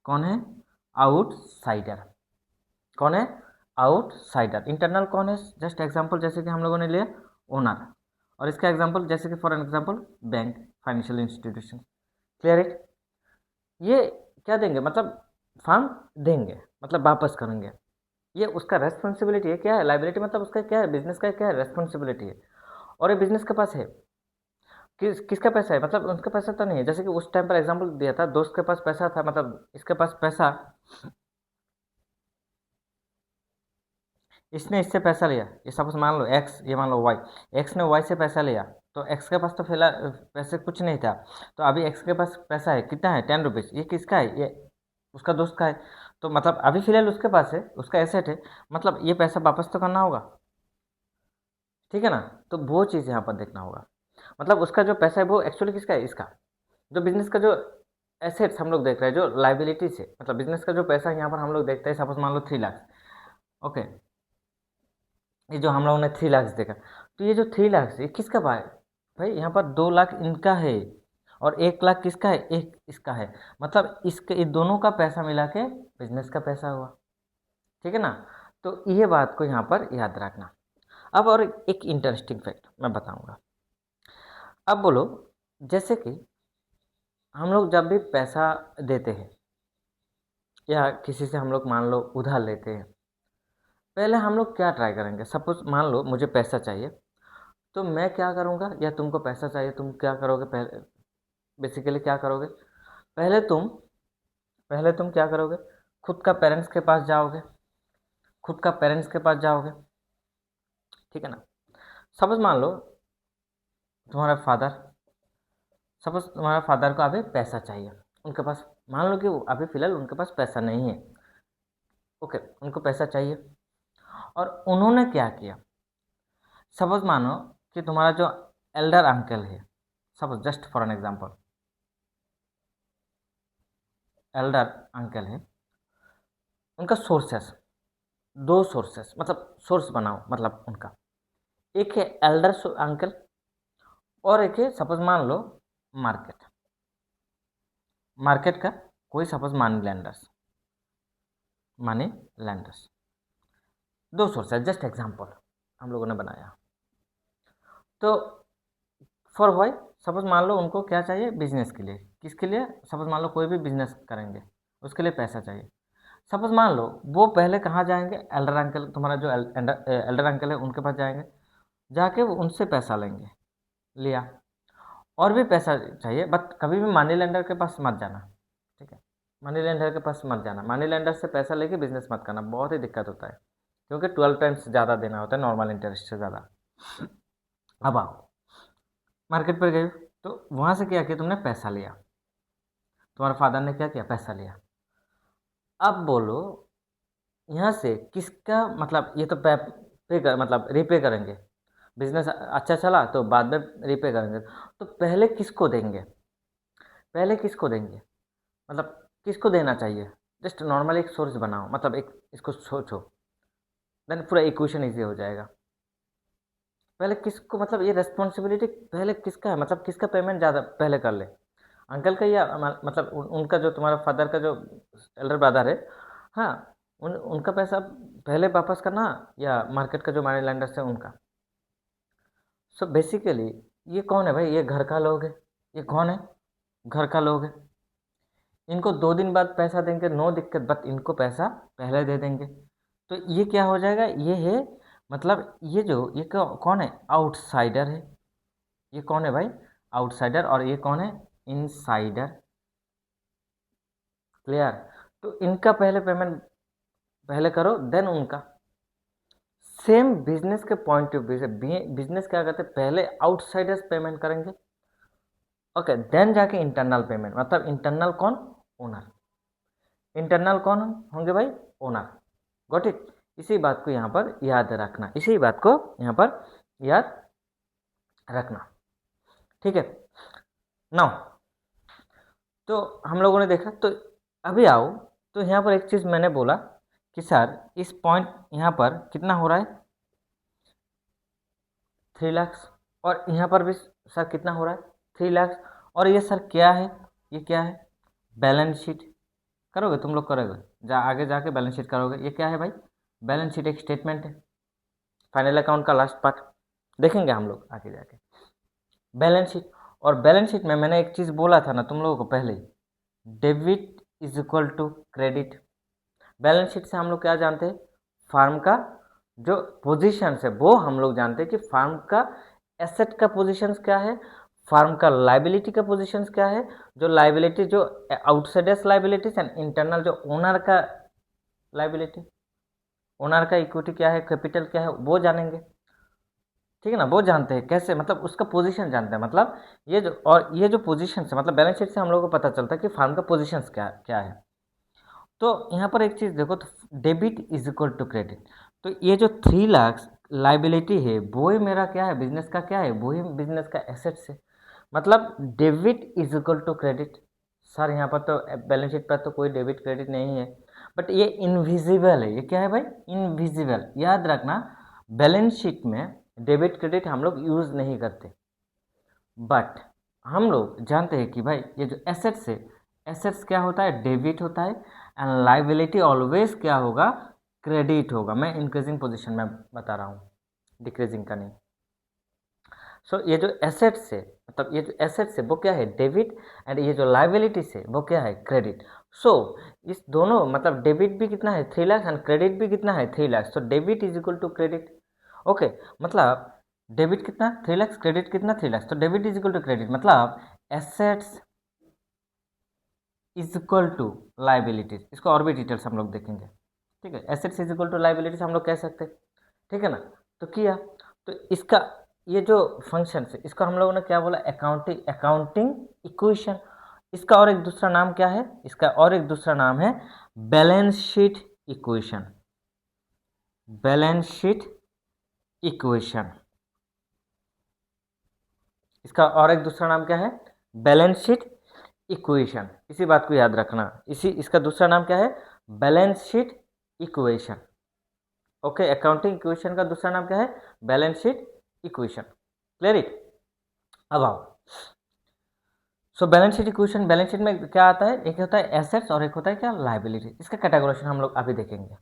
कौन है, आउटसाइडर। कौन है, आउटसाइडर। इंटरनल कौन है, जस्ट एग्जांपल जैसे कि हम लोगों ने लिया ओनर, और इसका एग्जांपल जैसे कि for example bank, financial institution. Clear it. ये क्या देंगे, मतलब फर्म देंगे, मतलब वापस करेंगे, ये उसका रेस्पॉन्सिबिलिटी है। क्या है, लाइबिलिटी मतलब उसका क्या है, बिजनेस का क्या है, रेस्पॉन्सिबिलिटी है। और ये बिजनेस के पास है, किसका पैसा है, मतलब उनका पैसा तो नहीं है। जैसे कि उस टाइम पर एग्जांपल दिया था, दोस्त के पास पैसा था, मतलब इसके पास पैसा, इसने इससे पैसा लिया, ये सपोज मान लो एक्स, ये मान लो वाई, एक्स ने वाई से पैसा लिया, तो एक्स के पास तो फिलहाल पैसे कुछ नहीं था, तो अभी एक्स के पास पैसा है, कितना है 10 रुपीज़, ये किसका है, ये उसका दोस्त का है। तो मतलब अभी फिलहाल उसके पास है, उसका एसेट है, मतलब ये पैसा वापस तो करना होगा, ठीक है ना। तो वो चीज़ यहाँ पर देखना होगा, मतलब उसका जो पैसा है वो एक्चुअली किसका है, इसका। जो बिजनेस का जो एसेट्स हम लोग देख रहे हैं, जो लाइबिलिटी से, मतलब बिजनेस का जो पैसा यहाँ पर हम लोग देखते हैं, सपोज मान लो 3 लाख। ओके, ये जो हम लोगों ने 3 लाख देखा, तो ये जो 3 लाख ये किसका भाई, भाई यहाँ पर 2 लाख इनका है, और 1 लाख किसका है, एक इसका है, मतलब इसके ये दोनों का पैसा मिला के बिजनेस का पैसा हुआ, ठीक है ना। तो ये बात को यहाँ पर याद रखना। अब और एक इंटरेस्टिंग फैक्ट मैं बताऊंगा। अब बोलो, जैसे कि हम लोग जब भी पैसा देते हैं, या किसी से हम लोग मान लो उधार लेते हैं, पहले हम लोग क्या ट्राई करेंगे, सपोज मान लो मुझे पैसा चाहिए, तो मैं क्या करूँगा, या तुमको पैसा चाहिए, तुम क्या करोगे, पहले बेसिकली क्या करोगे, पहले तुम पहले तुम क्या करोगे, खुद का पेरेंट्स के पास जाओगे, खुद का पेरेंट्स के पास जाओगे, ठीक है ना। सपोज मान लो तुम्हारा फादर, सपोज तुम्हारा फादर को अभी पैसा चाहिए, उनके पास मान लो कि अभी फ़िलहाल उनके पास पैसा नहीं है, ओके, उनको पैसा चाहिए, और उन्होंने क्या किया, सपोज मानो कि तुम्हारा जो एल्डर अंकल है, suppose just for an example, Elder uncle है, उनका सोर्सेस, दो सोर्सेस, मतलब सोर्स बनाओ, मतलब उनका एक है एल्डर अंकल, और एक है सपोज मान लो मार्केट, मार्केट का कोई सपोज मनी लैंडर्स, दो सोर्स है, जस्ट एग्जांपल हम लोगों ने बनाया। तो फॉर वाई, सपोज मान लो उनको क्या चाहिए, बिजनेस के लिए, किसके लिए, सपोज मान लो कोई भी बिजनेस करेंगे, उसके लिए पैसा चाहिए। सपोज मान लो वो पहले कहाँ जाएंगे, एल्डर अंकल, तुम्हारा जो एल्डर अंकल है उनके पास जाएंगे, जाके वो उनसे पैसा लेंगे, लिया, और भी पैसा चाहिए, बट कभी भी मनी लेंडर के पास मत जाना, ठीक है, मनी लेंडर के पास मत जाना, मनी लेंडर से पैसा लेके बिजनेस मत करना, बहुत ही दिक्कत होता है, क्योंकि 12 टाइम्स ज़्यादा देना होता है नॉर्मल इंटरेस्ट से ज़्यादा। अब आओ, मार्केट पर गए तो वहाँ से क्या किया तुमने, पैसा लिया, तुम्हारे फादर ने क्या किया, पैसा लिया। अब बोलो यहाँ से किसका मतलब, ये तो पे कर मतलब रीपे करेंगे, बिजनेस अच्छा चला तो बाद में रीपे करेंगे, तो पहले किसको देंगे, पहले किसको देंगे, मतलब किसको देना चाहिए, जस्ट नॉर्मल एक सोर्स बनाओ, मतलब एक इसको सोचो, देन पूरा इक्वेशन ईजी हो जाएगा। पहले किसको, मतलब ये रेस्पॉन्सिबिलिटी पहले किसका है, मतलब किसका पेमेंट ज़्यादा पहले कर ले, अंकल का या मतलब उनका, जो तुम्हारा फादर का जो एल्डर ब्रदर है, हाँ, उनका पैसा पहले वापस करना, या मार्केट का जो मनी लेंडर्स है उनका। सो बेसिकली ये कौन है भाई, ये घर का लोग है, ये कौन है, घर का लोग है, इनको 2 दिन बाद पैसा देंगे, नो दिक्कत, बट इनको पैसा पहले दे देंगे, तो ये क्या हो जाएगा, ये है, मतलब ये जो ये कौन है, आउटसाइडर है, ये कौन है भाई, आउटसाइडर, और ये कौन है, इनसाइडर, क्लियर। तो इनका पहले पेमेंट पहले करो, देन उनका। सेम बिजनेस के पॉइंट ऑफ व्यू से बिजनेस क्या करते हैं, पहले आउटसाइडर्स पेमेंट करेंगे, ओके, देन जाके इंटरनल पेमेंट, मतलब इंटरनल कौन, ओनर, इंटरनल कौन होंगे भाई, ओनर, गॉट इट। इसी बात को यहाँ पर याद रखना, इसी बात को यहाँ पर याद रखना, ठीक है। नाउ तो हम लोगों ने देखा, तो अभी आओ, तो यहाँ पर एक चीज़ मैंने बोला कि सर इस पॉइंट यहाँ पर कितना हो रहा है, 3 लाख, और यहाँ पर भी सर कितना हो रहा है, 3 लाख, और ये सर क्या है, ये क्या है, बैलेंस शीट करोगे तुम लोग, करोगे आगे जाके बैलेंस शीट करोगे, ये क्या है भाई, बैलेंस शीट एक स्टेटमेंट है, फाइनल अकाउंट का लास्ट पार्ट देखेंगे हम लोग आगे जाके, बैलेंस शीट। और बैलेंस शीट में मैंने एक चीज़ बोला था ना तुम लोगों को पहले, debit is equal to credit. Balance sheet से हम लोग क्या जानते हैं, फार्म का जो पोजीशंस है वो हम लोग जानते हैं कि फार्म का एसेट का पोजीशंस क्या है, फार्म का लाइबिलिटी का पोजीशंस क्या है, जो लाइबिलिटी जो आउटसाइडर्स लाइबिलिटीज एंड इंटरनल जो ओनर का लाइबिलिटी, ओनर का इक्विटी क्या है, कैपिटल क्या है, वो जानेंगे, ठीक है ना, वो जानते हैं कैसे, मतलब उसका पोजीशन जानते हैं, मतलब ये जो, और ये जो पोजीशन है, मतलब बैलेंस शीट से हम लोग को पता चलता है कि फार्म का पोजीशन क्या क्या है। तो यहाँ पर एक चीज़ देखो, तो debit is equal to credit, तो ये जो 3 लाख लाइबिलिटी है वो ही मेरा क्या है, बिजनेस का क्या है, वो ही बिजनेस का एसेट्स है, मतलब debit is equal to credit. Sir यहाँ पर तो बैलेंस शीट पर तो कोई डेबिट क्रेडिट नहीं है, बट ये इनविजिबल है, ये क्या है भाई, इनविजिबल, याद रखना, बैलेंस शीट में डेबिट क्रेडिट हम लोग यूज़ नहीं करते, बट हम लोग जानते हैं कि भाई ये जो एसेट्स है, एसेट्स क्या होता है, डेबिट होता है, एंड लाइबिलिटी ऑलवेज क्या होगा, क्रेडिट होगा। मैं इंक्रीजिंग पोजीशन में बता रहा हूँ, डिक्रीजिंग का नहीं। सो ये जो एसेट्स है, मतलब ये जो एसेट्स है वो क्या है, डेबिट, एंड ये जो लाइबिलिटीज है वो क्या है, क्रेडिट। सो इस दोनों, मतलब डेबिट भी कितना है, 3 लाख, एंड क्रेडिट भी कितना है, 3 lakh, so debit is equal to credit, okay, मतलब डेबिट कितना, 3 लाख, क्रेडिट कितना, 3 लाख, तो debit is equal to credit, मतलब assets is equal to liabilities. इसको और भी डिटेल्स हम लोग देखेंगे, ठीक है, assets is equal to liabilities हम लोग कह सकते हैं, ठीक है ना। तो किया, तो इसका ये जो फंक्शन है इसको हम लोगों ने क्या बोला, अकाउंटिंग, अकाउंटिंग इक्वेशन। इसका और एक दूसरा नाम क्या है, इसका और एक दूसरा नाम है balance sheet equation, balance sheet equation, इसका और एक दूसरा नाम क्या है, बैलेंस शीट इक्वेशन। इसी बात को याद रखना, इसी इसका दूसरा नाम क्या है, balance sheet equation, okay. Accounting equation का दूसरा नाम क्या है, balance sheet equation, clear it. अब आओ, so balance sheet equation, balance sheet में क्या आता है, एक होता है एसेट्स और एक होता है क्या, लाइबिलिटी। इसका कैटेगराइजेशन हम लोग अभी देखेंगे।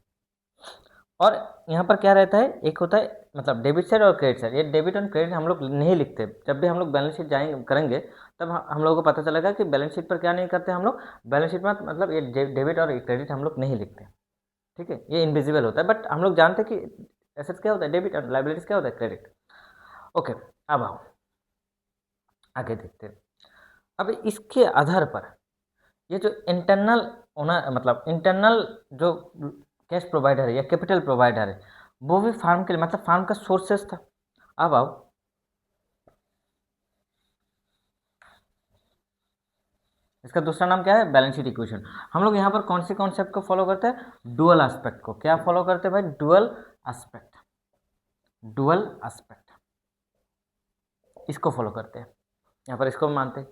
और यहाँ पर क्या रहता है, एक होता है मतलब डेबिट साइड और क्रेडिट साइड। ये डेबिट और क्रेडिट हम लोग नहीं लिखते, जब भी हम लोग बैलेंस शीट जाएंगे करेंगे तब हम लोगों को पता चलेगा कि बैलेंस शीट पर क्या नहीं करते हम लोग, बैलेंस शीट में मतलब ये डेबिट और क्रेडिट हम लोग नहीं लिखते, ठीक है, ये इनविजिबल होता है, बट हम लोग जानते हैं कि एसेट्स क्या होता है डेबिट और लाइबिलिटीज क्या होता है क्रेडिट। ओके, अब आओ आगे देखते हैं। अब इसके आधार पर ये जो इंटरनल ओनर मतलब इंटरनल जो कैश प्रोवाइडर है या कैपिटल प्रोवाइडर है वो भी फार्म के लिए मतलब फार्म का सोर्सेस था। अब आओ इसका दूसरा नाम क्या है, बैलेंस शीट इक्वेशन। हम लोग यहाँ पर कौन सी कॉन्सेप्ट को फॉलो करते हैं, डुअल एस्पेक्ट को। क्या फॉलो करते हैं भाई, डुअल एस्पेक्ट, डुअल एस्पेक्ट इसको फॉलो करते हैं। यहाँ पर इसको मानते हैं,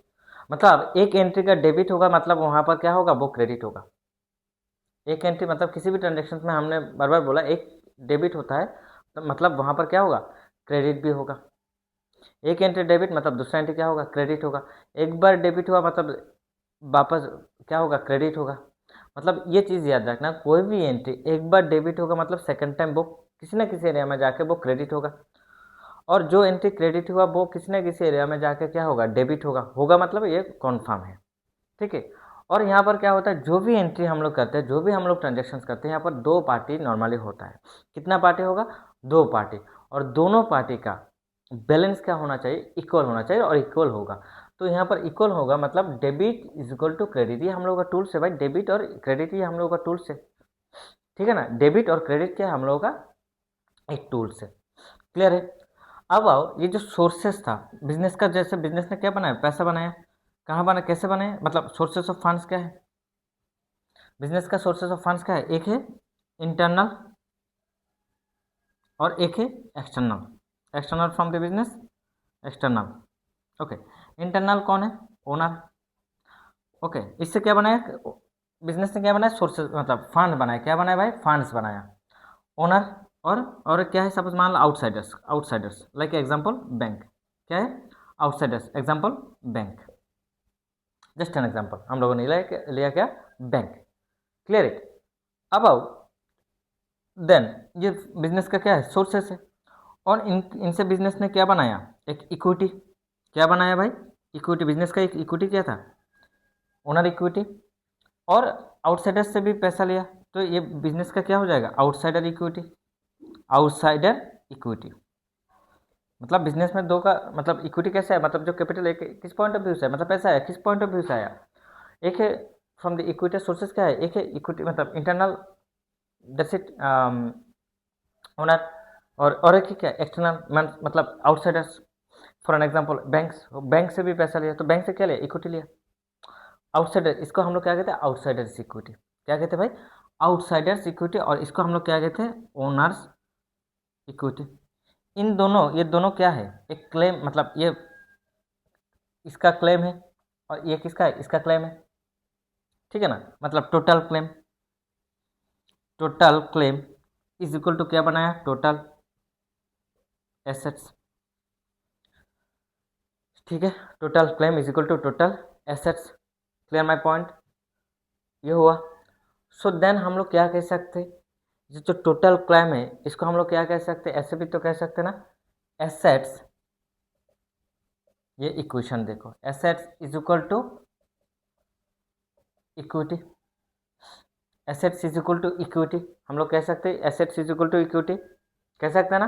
मतलब एक एंट्री का डेबिट होगा मतलब वहाँ पर क्या होगा, वो क्रेडिट होगा। एक एंट्री मतलब किसी भी ट्रांजेक्शन में हमने बार बार बोला एक डेबिट होता है तो मतलब वहाँ पर क्या होगा, क्रेडिट भी होगा। एक एंट्री डेबिट मतलब दूसरा एंट्री क्या होगा, क्रेडिट होगा। एक बार डेबिट हुआ मतलब वापस क्या होगा, क्रेडिट होगा। मतलब ये चीज़ याद रखना, कोई भी एंट्री एक बार डेबिट होगा मतलब सेकंड टाइम वो किसी न किसी एरिया में जाके वो क्रेडिट होगा, और जो एंट्री क्रेडिट हुआ वो किसी न किसी एरिया में जाके क्या होगा, डेबिट होगा। होगा मतलब ये कॉन्फर्म है, ठीक है। और यहाँ पर क्या होता है, जो भी एंट्री हम लोग करते हैं, जो भी हम लोग ट्रांजेक्शन करते हैं, यहाँ पर दो पार्टी नॉर्मली होता है। कितना पार्टी होगा, दो पार्टी, और दोनों पार्टी का बैलेंस क्या होना चाहिए, इक्वल होना चाहिए, और इक्वल होगा। तो यहाँ पर इक्वल होगा मतलब debit is equal to credit, ये हम लोग का टूल्स है भाई, डेबिट और क्रेडिट ये हम लोग का टूल्स है, ठीक है ना। डेबिट और क्रेडिट क्या हम लोगों का एक टूल्स है, क्लियर है। अब आओ ये जो सोर्सेस था बिजनेस का, जैसे बिजनेस ने क्या बनाया, पैसा बनाया, कहाँ बना, कैसे बनाया, मतलब सोर्सेस ऑफ फंड्स क्या है, बिजनेस का सोर्सेस ऑफ फंड्स क्या है, एक है इंटरनल और एक है external, external from the business, external. Okay, internal कौन है, ओनर। ओके, इससे क्या बनाया, बिजनेस ने क्या बनाया, सोर्सेस मतलब फंड बनाया, क्या बनाया भाई, फंड्स बनाया। ओनर और क्या है, सपोज मान लो outsiders, outsiders like example bank, क्या है, outsiders example bank, just an example हम लोगों ने लिया क्या, बैंक, क्लियर इट। अब आओ देन ये बिजनेस का क्या है, सोर्सेस है, और इनसे बिजनेस ने क्या बनाया, एक इक्विटी, क्या बनाया भाई, इक्विटी। बिजनेस का एक इक्विटी क्या था, ओनर इक्विटी, और आउटसाइडर से भी पैसा लिया, तो ये बिजनेस का क्या हो जाएगा, आउटसाइडर इक्विटी, आउटसाइडर इक्विटी। मतलब बिजनेस में दो का मतलब इक्विटी कैसे है, मतलब जो कैपिटल है किस पॉइंट ऑफ व्यू से, मतलब पैसा है किस पॉइंट ऑफ व्यू से आया। एक है फ्रॉम द इक्विटी सोर्सेस क्या है, एक है इक्विटी मतलब इंटरनल, दैट्स इट, ओनर, और एक क्या एक्सटर्नल मतलब outsiders. For an example banks, bank से भी पैसा लिया, तो बैंक से क्या लिया, इक्विटी लिया। आउटसाइडर, इसको हम लोग क्या कहते हैं, आउटसाइडर्स इक्विटी, क्या कहते हैं भाई, आउटसाइडर्स इक्विटी, और इसको हम लोग क्या कहते हैं, ओनर्स इक्विटी। इन दोनों, ये दोनों क्या है, एक क्लेम मतलब ये इसका क्लेम है, और ये किसका है, इसका क्लेम है, ठीक है ना। मतलब total claim, total claim is equal to क्या बनाया, टोटल एसेट्स, ठीक है। Total claim is equal to total assets, clear my point, ये हुआ। सो देन हम लोग क्या कह सकते हैं, जो टोटल क्लेम है इसको हम लोग क्या कह सकते हैं, ऐसे भी तो कह सकते हैं ना, एसेट्स, ये इक्वेशन देखो, assets is equal to equity, assets is equal to equity, हम लोग कह सकते हैं assets is equal to equity, कह सकते हैं ना,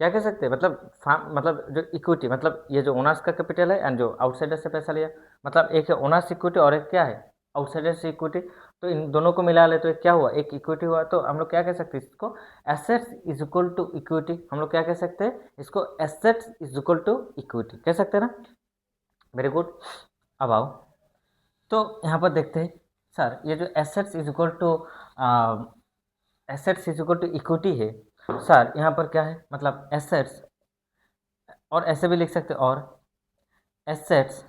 क्या कह सकते हैं, मतलब जो इक्विटी मतलब ये जो ओनर्स का कैपिटल है एंड जो आउटसाइडर से पैसा लिया, मतलब एक है ओनर्स इक्विटी और एक क्या है, आउटसाइडर से इक्विटी। तो इन दोनों को मिला ले तो क्या हुआ, एक इक्विटी हुआ। तो हम लोग क्या कह सकते हैं इसको, assets is equal to equity, हम लोग क्या कह सकते हैं इसको, assets is equal to equity, कह सकते हैं ना। Very good. अब आओ तो यहाँ पर देखते हैं, सर ये जो assets is equal to assets is equal to equity है, सर यहाँ पर क्या है, मतलब एसेट्स, और ऐसे भी लिख सकते हैं, और एसेट्स,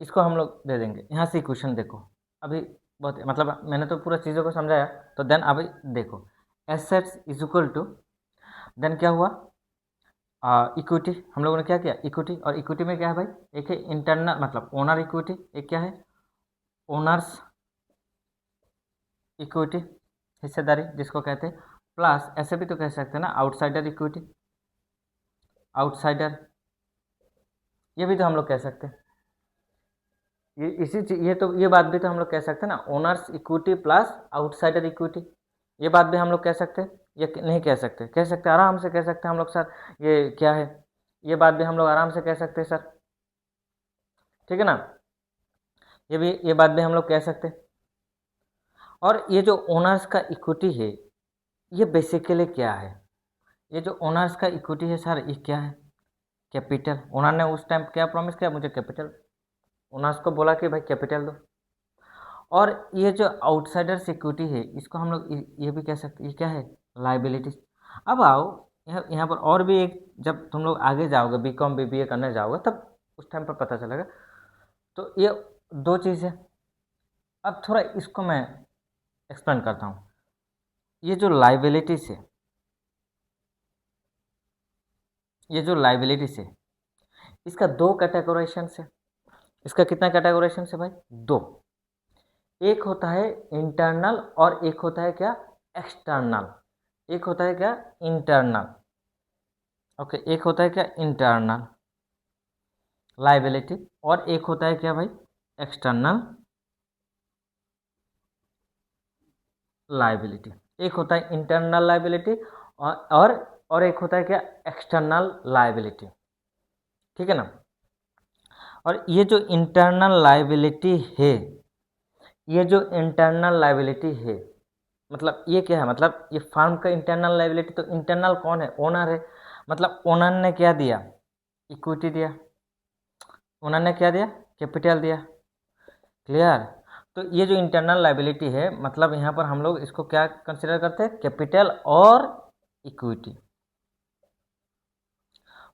इसको हम लोग दे देंगे यहाँ से इक्वेशन देखो। अभी बहुत मतलब मैंने तो पूरा चीज़ों को समझाया, तो देन अभी देखो, assets is equal to, then क्या हुआ, इक्विटी, हम लोगों ने क्या किया, इक्विटी, और इक्विटी में क्या है भाई, एक है इंटरनल मतलब ओनर इक्विटी, एक क्या है, ओनर्स इक्विटी, हिस्सेदारी जिसको कहते हैं, प्लस ऐसे भी तो कह सकते हैं ना, आउटसाइडर इक्विटी, आउटसाइडर ये भी तो हम लोग कह सकते हैं, ये बात भी तो हम लोग कह सकते हैं ना, owners equity plus outsider equity. ये बात भी हम लोग कह सकते हैं, ये नहीं कह सकते? कह सकते, आराम से कह सकते हैं हम लोग सर। ये क्या है? ये बात भी हम लोग आराम से कह सकते हैं सर, ठीक है ना? ये बात भी हम लोग कह सकते हैं। और ये जो ओनर्स का इक्विटी है, ये बेसिकली क्या है? ये जो ओनर्स का इक्विटी है सर, ये क्या है? कैपिटल। ओनर ने उस टाइम क्या प्रॉमिस किया? मुझे कैपिटल। ओनर्स को बोला कि भाई कैपिटल दो। और ये जो आउटसाइडर सिक्योरिटी है, इसको हम लोग ये भी कह सकते हैं, ये क्या है? लाइबिलिटीज। अब आओ यहाँ पर और भी एक, जब तुम लोग आगे जाओगे, बीकॉम बीबीए करने जाओगे, तब उस टाइम पर पता चलेगा। तो ये दो चीज़ है। अब थोड़ा इसको मैं एक्सप्लेन करता हूँ। ये जो लाइबिलिटीज है, ये जो लाइबिलिटीज है, इसका दो कैटेगोराइजेशन है। इसका कितना कैटेगोराइजेशन है भाई? दो। एक होता है इंटरनल और एक होता है क्या? एक्सटर्नल। एक होता है क्या? इंटरनल। ओके, एक होता है क्या? इंटरनल लाइबिलिटी, और एक होता है क्या भाई? External liability. एक होता है इंटरनल लाइबिलिटी और एक होता है क्या? एक्सटर्नल लाइबिलिटी, ठीक है ना? और ये जो इंटरनल लाइबिलिटी है, ये जो इंटरनल लाइबिलिटी है, मतलब ये क्या है? मतलब ये फर्म का इंटरनल लाइबिलिटी, तो इंटरनल कौन है? ओनर है। मतलब ओनर ने क्या दिया? इक्विटी दिया। ओनर ने क्या दिया? कैपिटल दिया। क्लियर? तो ये जो इंटरनल लाइबिलिटी है, मतलब यहाँ पर हम लोग इसको क्या कंसिडर करते हैं? कैपिटल और इक्विटी।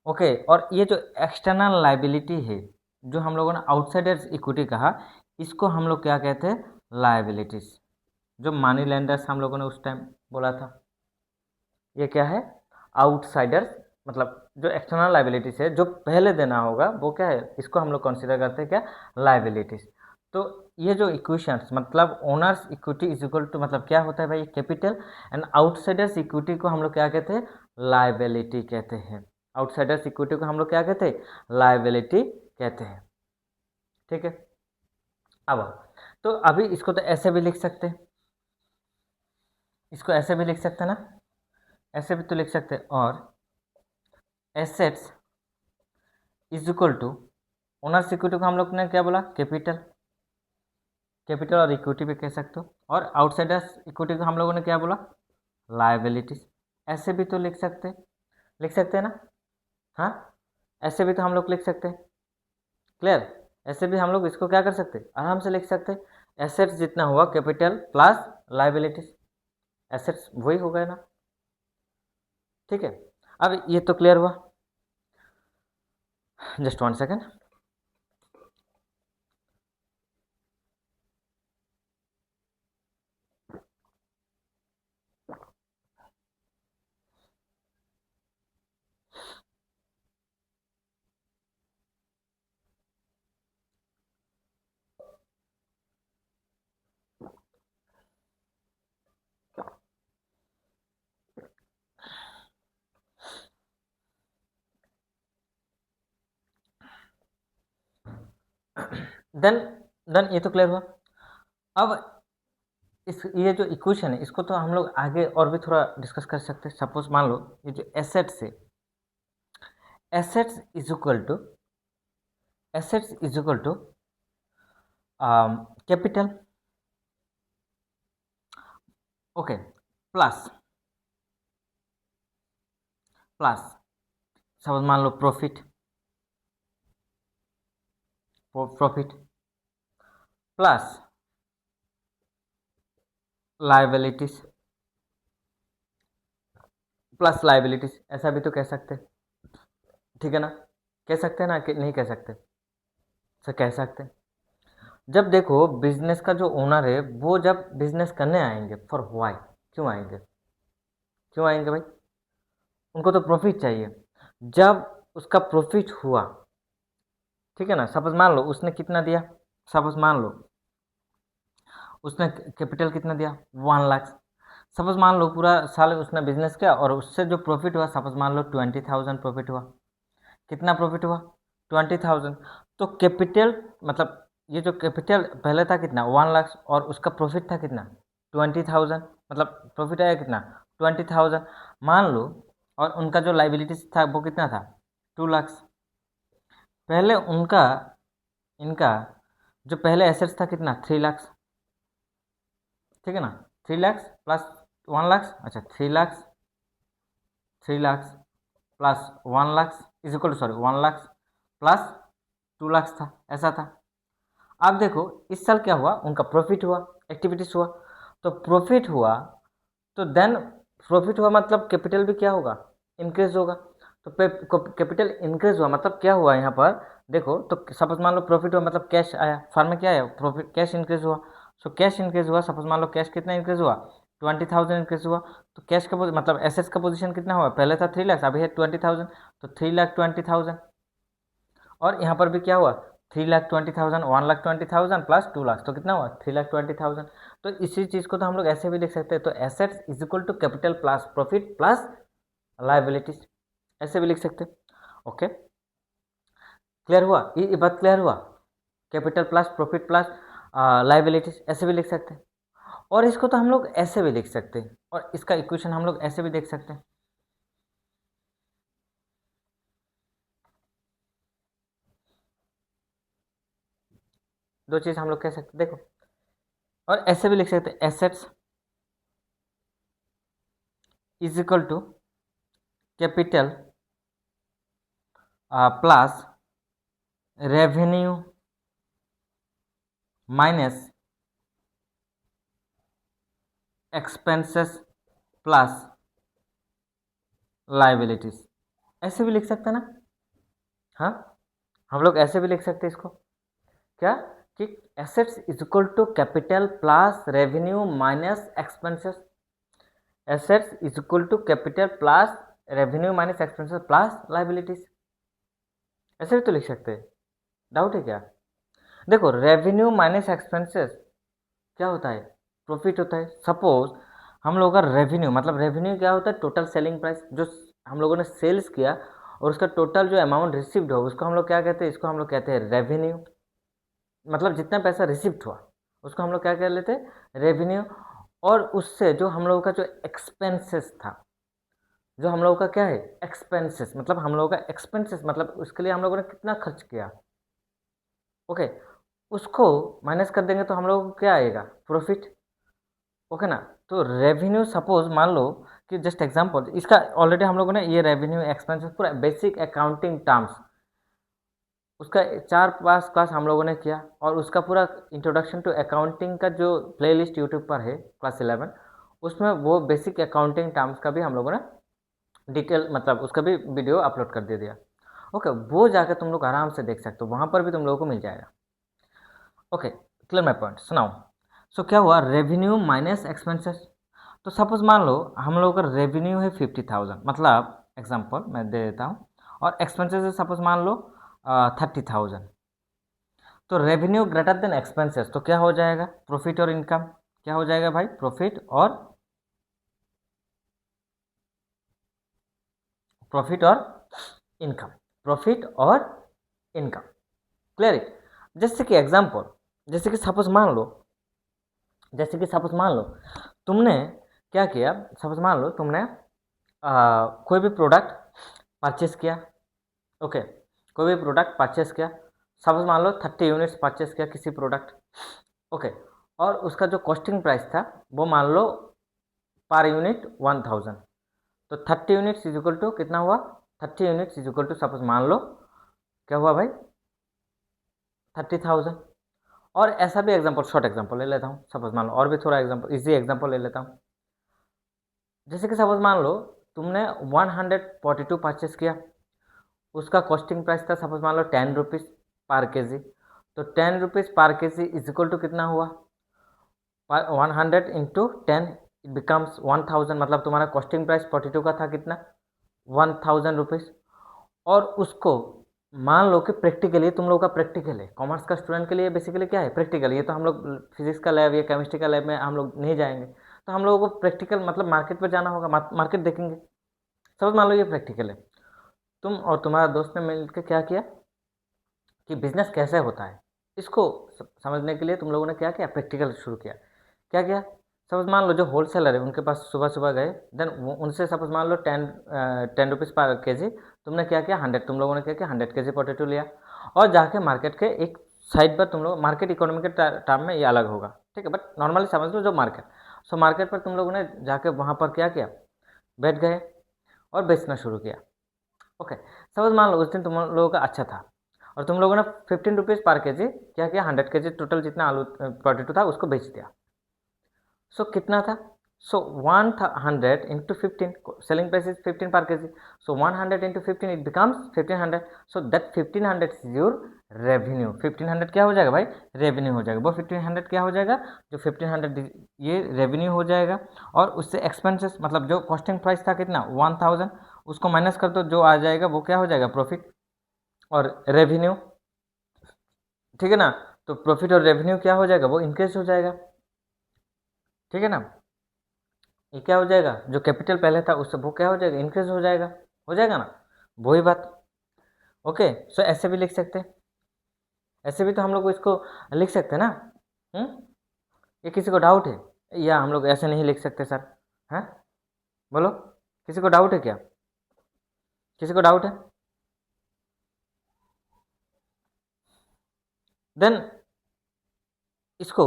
ओके, और ये जो एक्सटर्नल लाइबिलिटी है, जो हम लोगों ने आउटसाइडर्स इक्विटी कहा, इसको हम लोग क्या कहते हैं? लाइबिलिटीज। जो मनी लेंडर्स हम लोगों ने उस टाइम बोला था, ये क्या है? आउटसाइडर्स। मतलब जो एक्सटर्नल लाइबिलिटीज है, जो पहले देना होगा, वो क्या है? इसको हम लोग कंसिडर करते हैं क्या? लाइबिलिटीज। तो ये जो इक्वेशंस, मतलब owner's equity is equal to, मतलब क्या होता है भाई? कैपिटल। एंड आउटसाइडर्स इक्विटी को हम लोग क्या कहते हैं? लाइबिलिटी कहते हैं। आउटसाइडर्स इक्विटी को हम लोग क्या कहते हैं? लाइबिलिटी कहते हैं, ठीक है? अब तो अभी इसको तो ऐसे भी लिख सकते हैं, इसको ऐसे भी लिख सकते हैं ना? ऐसे भी तो लिख सकते हैं। और assets is equal to, owner's equity को हम लोग ने क्या बोला? कैपिटल। कैपिटल और इक्विटी भी कह सकते हो। और आउटसाइडर्स इक्विटी को हम लोगों ने क्या बोला? लायबिलिटीज। ऐसे भी तो लिख सकते हैं ना? हाँ, ऐसे भी तो हम लोग लिख सकते हैं। क्लियर? ऐसे भी हम लोग इसको क्या कर सकते हैं? आराम से लिख सकते हैं। एसेट्स जितना हुआ कैपिटल प्लस लायबिलिटीज, एसेट्स वही हो गए ना, ठीक है? अब ये तो क्लियर हुआ। Just 1 second. देन देन ये तो क्लियर हुआ। अब ये जो इक्वेशन है, इसको तो हम लोग आगे और भी थोड़ा डिस्कस कर सकते हैं। सपोज मान लो ये जो एसेट्स है, assets is equal to, assets is equal to capital, okay, plus plus suppose मान लो profit, profit plus liabilities, plus liabilities. ऐसा भी तो कह सकते हैं, ठीक है ना? कह सकते हैं ना कि नहीं कह सकते? सर कह सकते हैं। जब देखो बिजनेस का जो ओनर है, वो जब बिजनेस करने आएंगे, फॉर व्हाई, क्यों आएंगे? क्यों आएंगे भाई? उनको तो प्रॉफिट चाहिए। जब उसका प्रॉफिट हुआ, ठीक है ना? सपोज मान लो उसने कितना दिया, सपोज मान लो उसने कैपिटल कितना दिया? 1 लाख। सपोज मान लो पूरा साल उसने बिजनेस किया और उससे जो प्रॉफिट हुआ, सपोज मान लो 20,000 प्रॉफिट हुआ। कितना प्रॉफिट हुआ? 20,000। तो कैपिटल मतलब ये जो कैपिटल पहले था कितना 1 लाख और उसका प्रॉफिट था कितना 20,000, मतलब प्रॉफिट आया कितना 20,000 मान लो। और उनका जो लाइबिलिटीज था वो कितना था 2 लाख। पहले उनका इनका जो पहले एसेट्स था कितना 3 लाख, ठीक है ना। 3 लाख प्लस 1 लाख, अच्छा 3 lakh, 3 lakh plus 1 lakh is equal to sorry 1 lakh plus 2 lakh था, ऐसा था। अब देखो इस साल क्या हुआ, उनका प्रॉफिट हुआ, एक्टिविटीज हुआ, तो प्रॉफिट हुआ तो देन प्रॉफिट हुआ मतलब कैपिटल भी क्या होगा इंक्रीज होगा। तो कैपिटल इंक्रीज हुआ मतलब क्या हुआ यहाँ पर देखो, तो सपोज मान लो प्रॉफिट हुआ मतलब कैश आया, फार्म में क्या आया प्रॉफिट, कैश इंक्रीज हुआ। सो कैश इंक्रीज हुआ, सपोज मान लो कैश कितना इंक्रीज हुआ 20,000 इंक्रीज हुआ। तो कैश का मतलब एसेट्स का पोजीशन कितना हुआ, पहले था 3 लाख अभी है 20,000, तो 3,20,000। और यहाँ पर भी क्या हुआ 3,20,000, 1,20,000 प्लस 2 लाख, तो कितना हुआ 3,20,000। तो इसी चीज़ को तो हम लोग ऐसे भी लिख सकते हैं, तो assets is equal to capital plus profit plus liabilities, ऐसे भी लिख सकते हैं। ओके, क्लियर हुआ, ये बात क्लियर हुआ, capital plus profit plus liabilities ऐसे भी लिख सकते हैं। और इसको तो हम लोग ऐसे भी लिख सकते हैं, और इसका इक्वेशन हम लोग ऐसे भी देख सकते हैं। दो चीज़ हम लोग कह सकते हैं देखो, और ऐसे भी लिख सकते हैं assets is equal to capital plus revenue minus expenses plus liabilities, ऐसे भी लिख सकते हैं ना। हाँ, हम लोग ऐसे भी लिख सकते हैं इसको, क्या कि assets is equal to capital plus revenue minus expenses, assets is equal to capital plus revenue minus expenses plus liabilities, ऐसे भी तो लिख सकते हैं। डाउट है क्या? देखो रेवेन्यू माइनस एक्सपेंसेस क्या होता है, प्रॉफिट होता है। सपोज हम लोगों का रेवेन्यू, मतलब रेवेन्यू क्या होता है टोटल सेलिंग प्राइस, जो हम लोगों ने सेल्स किया और उसका टोटल जो अमाउंट रिसीव्ड हो उसको हम लोग क्या कहते हैं, इसको हम लोग कहते हैं रेवेन्यू। मतलब जितना पैसा रिसीव्ड हुआ उसको हम लोग क्या कह लेते हैं रेवेन्यू। और उससे जो हम लोगों का जो एक्सपेंसेस था, जो हम लोगों का क्या है एक्सपेंसेस, मतलब हम लोगों का एक्सपेंसेस मतलब उसके लिए हम लोगों ने कितना खर्च किया, ओके, उसको माइनस कर देंगे तो हम लोगों को क्या आएगा प्रॉफिट, ओके ना। तो रेवेन्यू सपोज मान लो कि जस्ट एग्जांपल इसका ऑलरेडी हम लोगों ने ये रेवेन्यू एक्सपेंसेस पूरा बेसिक अकाउंटिंग टर्म्स उसका 4-5 क्लास हम लोगों ने किया, और उसका पूरा इंट्रोडक्शन टू अकाउंटिंग का जो प्लेलिस्ट यूट्यूब पर है क्लास 11, उसमें वो बेसिक अकाउंटिंग टर्म्स का भी हम लोगों ने डिटेल मतलब उसका भी वीडियो अपलोड कर दे दिया। ओके, वो जाकर तुम लोग आराम से देख सकते हो, वहाँ पर भी तुम लोगों को मिल जाएगा। ओके, क्लियर माई पॉइंट, सुनाओ। सो क्या हुआ रेवेन्यू माइनस एक्सपेंसेस। तो सपोज मान लो हम लोगों का रेवेन्यू है 50,000, मतलब एग्जांपल मैं दे देता हूँ, और एक्सपेंसेस है सपोज मान लो 30,000। तो रेवेन्यू ग्रेटर देन एक्सपेंसेस तो क्या हो जाएगा प्रॉफिट और इनकम, क्या हो जाएगा भाई प्रॉफिट और इनकम, प्रॉफिट और इनकम, क्लियर है। जैसे कि एग्जांपल, जैसे कि सपोज मान लो, जैसे कि सपोज मान लो तुमने क्या किया, सपोज मान लो तुमने कोई भी प्रोडक्ट परचेस किया, ओके, कोई भी प्रोडक्ट परचेस किया, सपोज मान लो 30 यूनिट्स परचेस किया किसी प्रोडक्ट, ओके, और उसका जो कॉस्टिंग प्राइस था वो मान लो पर यूनिट 1,000। तो 30 यूनिट्स इज इक्वल टू कितना हुआ, 30 units is equal to suppose मान लो क्या हुआ भाई 30,000। और ऐसा भी एग्जांपल शॉर्ट एग्जांपल ले लेता हूँ, सपोज मान लो और भी थोड़ा एग्जांपल इजी एग्जांपल ले लेता हूँ। जैसे कि सपोज मान लो तुमने 142 परचेस किया, उसका कॉस्टिंग प्राइस था सपोज मान लो 10 रुपीज़ पर के जी। तो 10 रुपीज़ पर के जी इज इक्वल टू कितना हुआ 100 इंटू 10 इट बिकम्स 1,000, मतलब तुम्हारा कॉस्टिंग प्राइस 42 का था कितना 1,000 रुपीज़। और उसको मान लो कि प्रैक्टिकली तुम लोग का प्रैक्टिकल है, कॉमर्स का स्टूडेंट के लिए बेसिकली क्या है प्रैक्टिकल, ये तो हम लोग फिजिक्स का लैब या केमिस्ट्री का लैब में हम लोग नहीं जाएंगे, तो हम लोगों को प्रैक्टिकल मतलब मार्केट पर जाना होगा, मार्केट देखेंगे। समझ मान लो ये प्रैक्टिकल है, तुम और तुम्हारा दोस्त ने मिलकर क्या किया कि बिजनेस कैसे होता है। इसको समझने के लिए तुम लोगों ने क्या किया, प्रैक्टिकल शुरू किया। क्या किया, सपोज मान लो जो होलसेलर है उनके पास सुबह सुबह गए, देन उनसे सपोज मान लो 10 रुपीज़ पर के जी, तुमने क्या किया 100, तुम लोगों ने क्या किया 100 के जी पोटेटो लिया और जाके मार्केट के एक साइड पर, तुम लोग मार्केट इकोनॉमी के टर्म में ये अलग होगा, ठीक है, बट नॉर्मली समझ लो जो मार्केट, सो मार्केट पर तुम लोगों ने जाके वहाँ पर क्या किया, बैठ गए और बेचना शुरू किया। ओके, सपोज मान लो उस दिन तुम लोगों का अच्छा था और तुम लोगों ने 15 रुपीज़ पर के जी क्या किया, 100 के जी टोटल जितना आलू पोटेटो था उसको बेच दिया। सो कितना था, सो 100 इंटू 15, सेलिंग प्राइस इज 15 पर के जी, सो 100 into 15 it becomes 1500, so that 1500 is your revenue. 1500 क्या हो जाएगा भाई, रेवेन्यू हो जाएगा। वो 1500 क्या हो जाएगा, जो 1500 ये रेवेन्यू हो जाएगा। और उससे एक्सपेंसेस मतलब जो कॉस्टिंग प्राइस था कितना 1000, उसको माइनस कर दो, जो आ जाएगा वो क्या हो जाएगा, प्रॉफिट और रेवेन्यू, ठीक है ना। तो प्रॉफिट और रेवेन्यू क्या हो जाएगा, वो इंक्रीज हो जाएगा, ठीक है ना। ये क्या हो जाएगा, जो कैपिटल पहले था उससे वो क्या हो जाएगा, इंक्रीज हो जाएगा ना, वही बात। ओके, सो ऐसे भी लिख सकते हैं, ऐसे भी तो हम लोग इसको लिख सकते हैं ना। ये किसी को डाउट है, या हम लोग ऐसे नहीं लिख सकते सर, हैं, बोलो, किसी को डाउट है क्या, किसी को डाउट है, देन इसको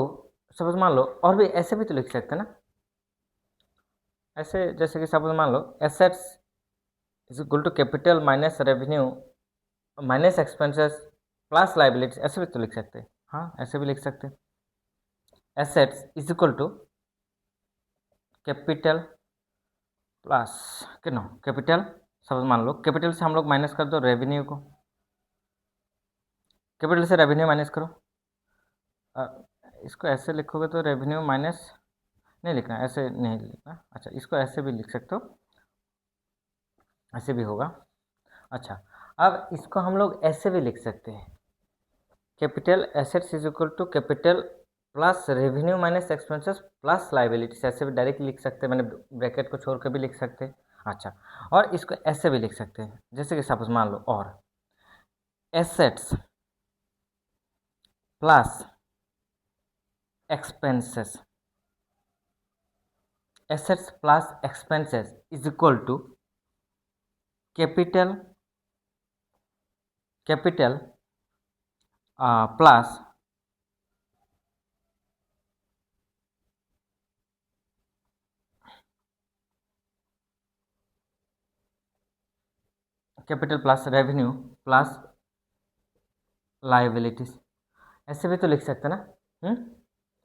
सपोज मान लो और भी ऐसे भी तो लिख सकते हैं ना। ऐसे जैसे कि सपोज मान लो assets is equal to capital minus revenue minus expenses plus liabilities, ऐसे भी तो लिख सकते हैं। हाँ, ऐसे भी लिख सकते हैं, assets is equal to capital plus कितना, कैपिटल सपोज मान लो कैपिटल से हम लोग माइनस कर दो रेवेन्यू को, कैपिटल से रेवेन्यू माइनस करो। इसको ऐसे लिखोगे तो रेवेन्यू माइनस नहीं लिखना, ऐसे नहीं लिखना, अच्छा इसको ऐसे भी लिख सकते हो, ऐसे भी होगा। अच्छा, अब इसको हम लोग ऐसे भी लिख सकते हैं, capital assets is equal to capital plus revenue minus expenses plus liabilities, ऐसे भी डायरेक्ट लिख सकते हैं, मैंने ब्रैकेट को छोड़ कर भी लिख सकते हैं। अच्छा, और इसको ऐसे भी लिख सकते हैं, जैसे कि सपोज मान लो और assets plus expenses, assets plus expenses is equal to capital plus capital plus revenue plus liabilities, ऐसे भी तो लिख सकते हैं ना।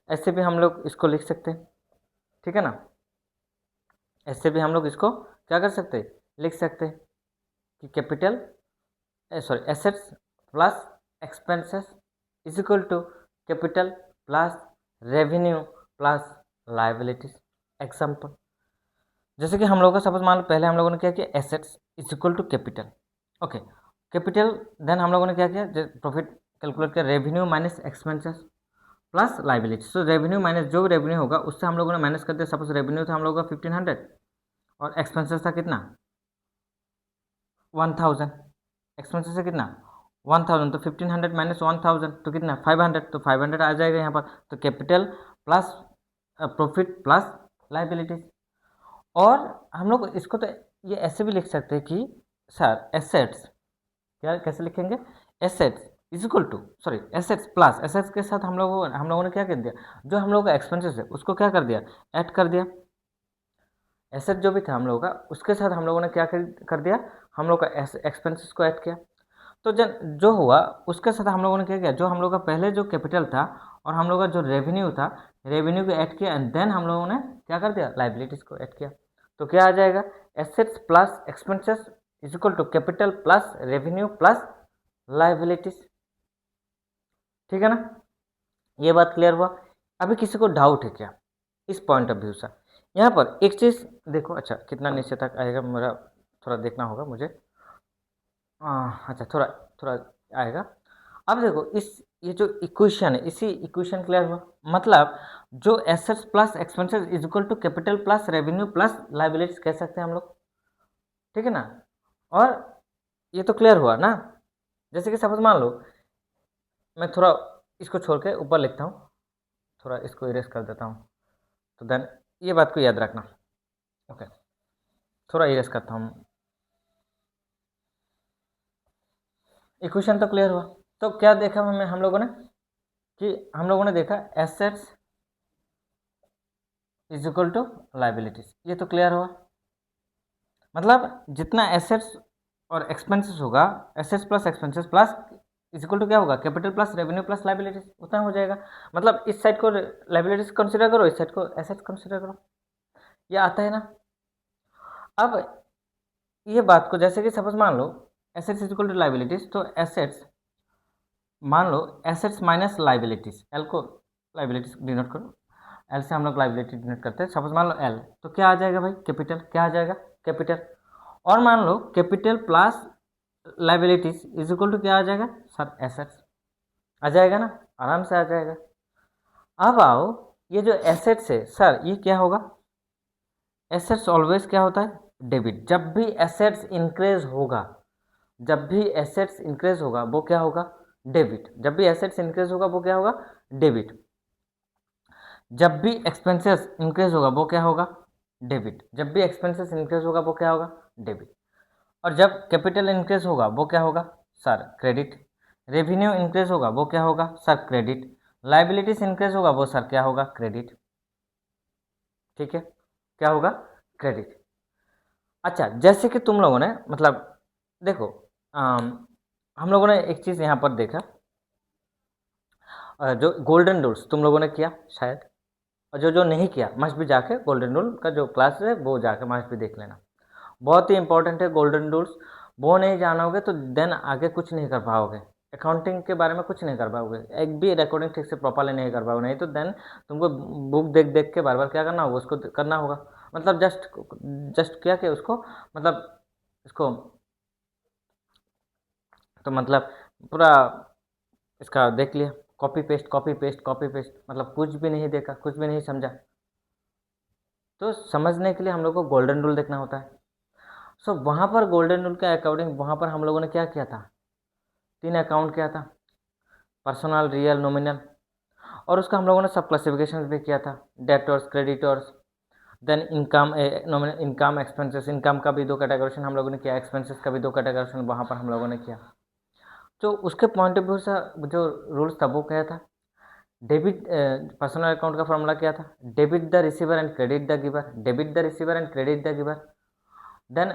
ऐसे भी हम लोग इसको लिख सकते हैं, ठीक है ना। ऐसे भी हम लोग इसको क्या कर सकते हैं, लिख सकते हैं कि capital sorry assets plus expenses is equal to capital plus revenue plus liabilities. Example जैसे कि हम लोगों का सपोज मान लो पहले हम लोगों ने क्या किया, assets is equal to capital, okay capital, then हम लोगों ने क्या किया, प्रॉफिट कैलकुलेट किया, revenue minus expenses plus liability. So revenue minus जो रेवेन्यू होगा उससे हम लोगों ने माइनस कर दिया, सपोज रेवेन्यू था हम लोगों का 1500 और एक्सपेंसेस था कितना 1000, एक्सपेंसेस है कितना 1000, तो 1500 माइनस 1000 तो कितना 500, तो 500 आ जाएगा यहाँ पर। तो capital plus profit plus liabilities. और हम लोग इसको तो ये ऐसे भी लिख सकते हैं कि सर एसेट्स क्या कैसे लिखेंगे, assets is equal to sorry assets plus, assets के साथ हम लोगों ने क्या कर दिया, जो हम लोगों का एक्सपेंसेस है उसको क्या कर दिया, ऐड कर दिया। एसेट जो भी था हम लोगों का उसके साथ हम लोगों ने क्या कर दिया, हम लोग का एक्सपेंसेस को ऐड किया। तो जो हुआ उसके साथ हम लोगों ने क्या किया, जो हम लोग का पहले जो कैपिटल था और हम लोग का जो रेवेन्यू था, रेवेन्यू को ऐड किया एंड देन हम लोगों ने क्या कर दिया, लाइबिलिटीज़ को ऐड किया। तो क्या आ जाएगा, assets plus expenses is equal to capital plus revenue plus liabilities, ठीक है ना। ये बात क्लियर हुआ। अभी किसी को डाउट है क्या इस पॉइंट ऑफ व्यू से, यहाँ पर एक चीज़ देखो, अच्छा कितना नीचे तक आएगा मेरा थोड़ा देखना होगा मुझे, अच्छा थोड़ा थोड़ा आएगा। अब देखो ये जो इक्वेशन है, इसी इक्वेशन क्लियर हुआ, मतलब जो assets plus expenses is equal to capital plus revenue plus liabilities कह सकते हैं हम लोग, ठीक है ना। और ये तो क्लियर हुआ ना। जैसे कि सपोज मान लो मैं थोड़ा इसको छोड़ के ऊपर लिखता हूँ, थोड़ा इसको इरेज कर देता हूँ, तो देन ये बात को याद रखना। ओके, थोड़ा इरेज करता हूँ। इक्वेशन तो क्लियर हुआ। तो क्या देखा हम लोगों ने कि हम लोगों ने देखा assets is equal to liabilities, ये तो क्लियर हुआ। मतलब जितना एसेट्स और एक्सपेंसेस होगा, assets plus expenses plus is equal to क्या होगा, capital plus revenue plus liabilities, उतना हो जाएगा। मतलब इस साइड को लाइबिलिटीज कंसीडर करो, इस साइड को एसेट्स कंसीडर करो, ये आता है ना। अब ये बात को जैसे कि सपोज मान लो assets is equal to liabilities, तो एसेट्स मान लो एसेट्स माइनस लाइबिलिटीज, एल को लाइबिलिटीज डिनोट करो, एल से हम लोग लाइबिलिटी डिनोट करते हैं। सपोज मान लो एल, तो क्या आ जाएगा भाई, कैपिटल, क्या आ जाएगा, कैपिटल। और मान लो capital plus liabilities is equal to क्या आ जाएगा सर, एसेट्स आ जाएगा ना, आराम से आ जाएगा। अब आओ, ये जो एसेट्स है सर, ये क्या होगा, एसेट्स ऑलवेज क्या होता है, डेबिट। जब भी एसेट्स इंक्रीज होगा, जब भी एसेट्स इंक्रीज होगा वो क्या होगा, डेबिट। जब भी एसेट्स इंक्रीज होगा वो क्या होगा, डेबिट। जब भी एक्सपेंसेस इंक्रीज होगा वो क्या होगा, डेबिट। जब भी एक्सपेंसेस इंक्रीज होगा वो क्या होगा, डेबिट। और जब कैपिटल इंक्रीज होगा वो क्या होगा सर, क्रेडिट। रेवेन्यू इंक्रीज होगा वो क्या होगा सर, क्रेडिट। लाइबिलिटीज इंक्रीज होगा वो सर क्या होगा, क्रेडिट। ठीक है, क्या होगा, क्रेडिट। अच्छा, जैसे कि तुम लोगों ने मतलब देखो, हम लोगों ने एक चीज़ यहाँ पर देखा, जो गोल्डन रूल्स तुम लोगों ने किया शायद, और जो जो नहीं किया मस्ट भी जाके गोल्डन रूल का जो क्लास है वो जाके मस्ट भी देख लेना। बहुत ही इंपॉर्टेंट है गोल्डन रूल्स। वो नहीं जानोगे तो देन आगे कुछ नहीं कर पाओगे, अकाउंटिंग के बारे में कुछ नहीं कर पाओगे, एक भी रिकॉर्डिंग ठीक से प्रॉपरली नहीं कर पाओगे। नहीं तो देन तुमको बुक देख देख के बार बार क्या करना होगा, उसको करना होगा। मतलब जस्ट जस्ट क्या कि उसको मतलब इसको तो मतलब पूरा इसका देख लिया, copy paste copy paste copy paste, मतलब कुछ भी नहीं देखा, कुछ भी नहीं समझा। तो समझने के लिए हम लोग को गोल्डन रूल देखना होता है। सो वहाँ पर गोल्डन रूल के अकॉर्डिंग वहाँ पर हम लोगों ने क्या किया था, 3 अकाउंट किया था, पर्सनल, रियल, नॉमिनल। और उसका हम लोगों ने सब क्लासिफिकेशन भी किया था, debtors, creditors, then income, nominal income, expenses. Income का भी 2 कैटेगराइजेशन हम लोगों ने किया, एक्सपेंसेस का भी 2 कैटेगराइजेशन वहाँ पर हम लोगों ने किया। तो उसके पॉइंट ऑफ व्यू से जो रूल्स था वो क्या था, डेबिट, पर्सनल अकाउंट का फॉर्मूला क्या था, debit the receiver and credit the giver, debit the receiver and credit the giver. Then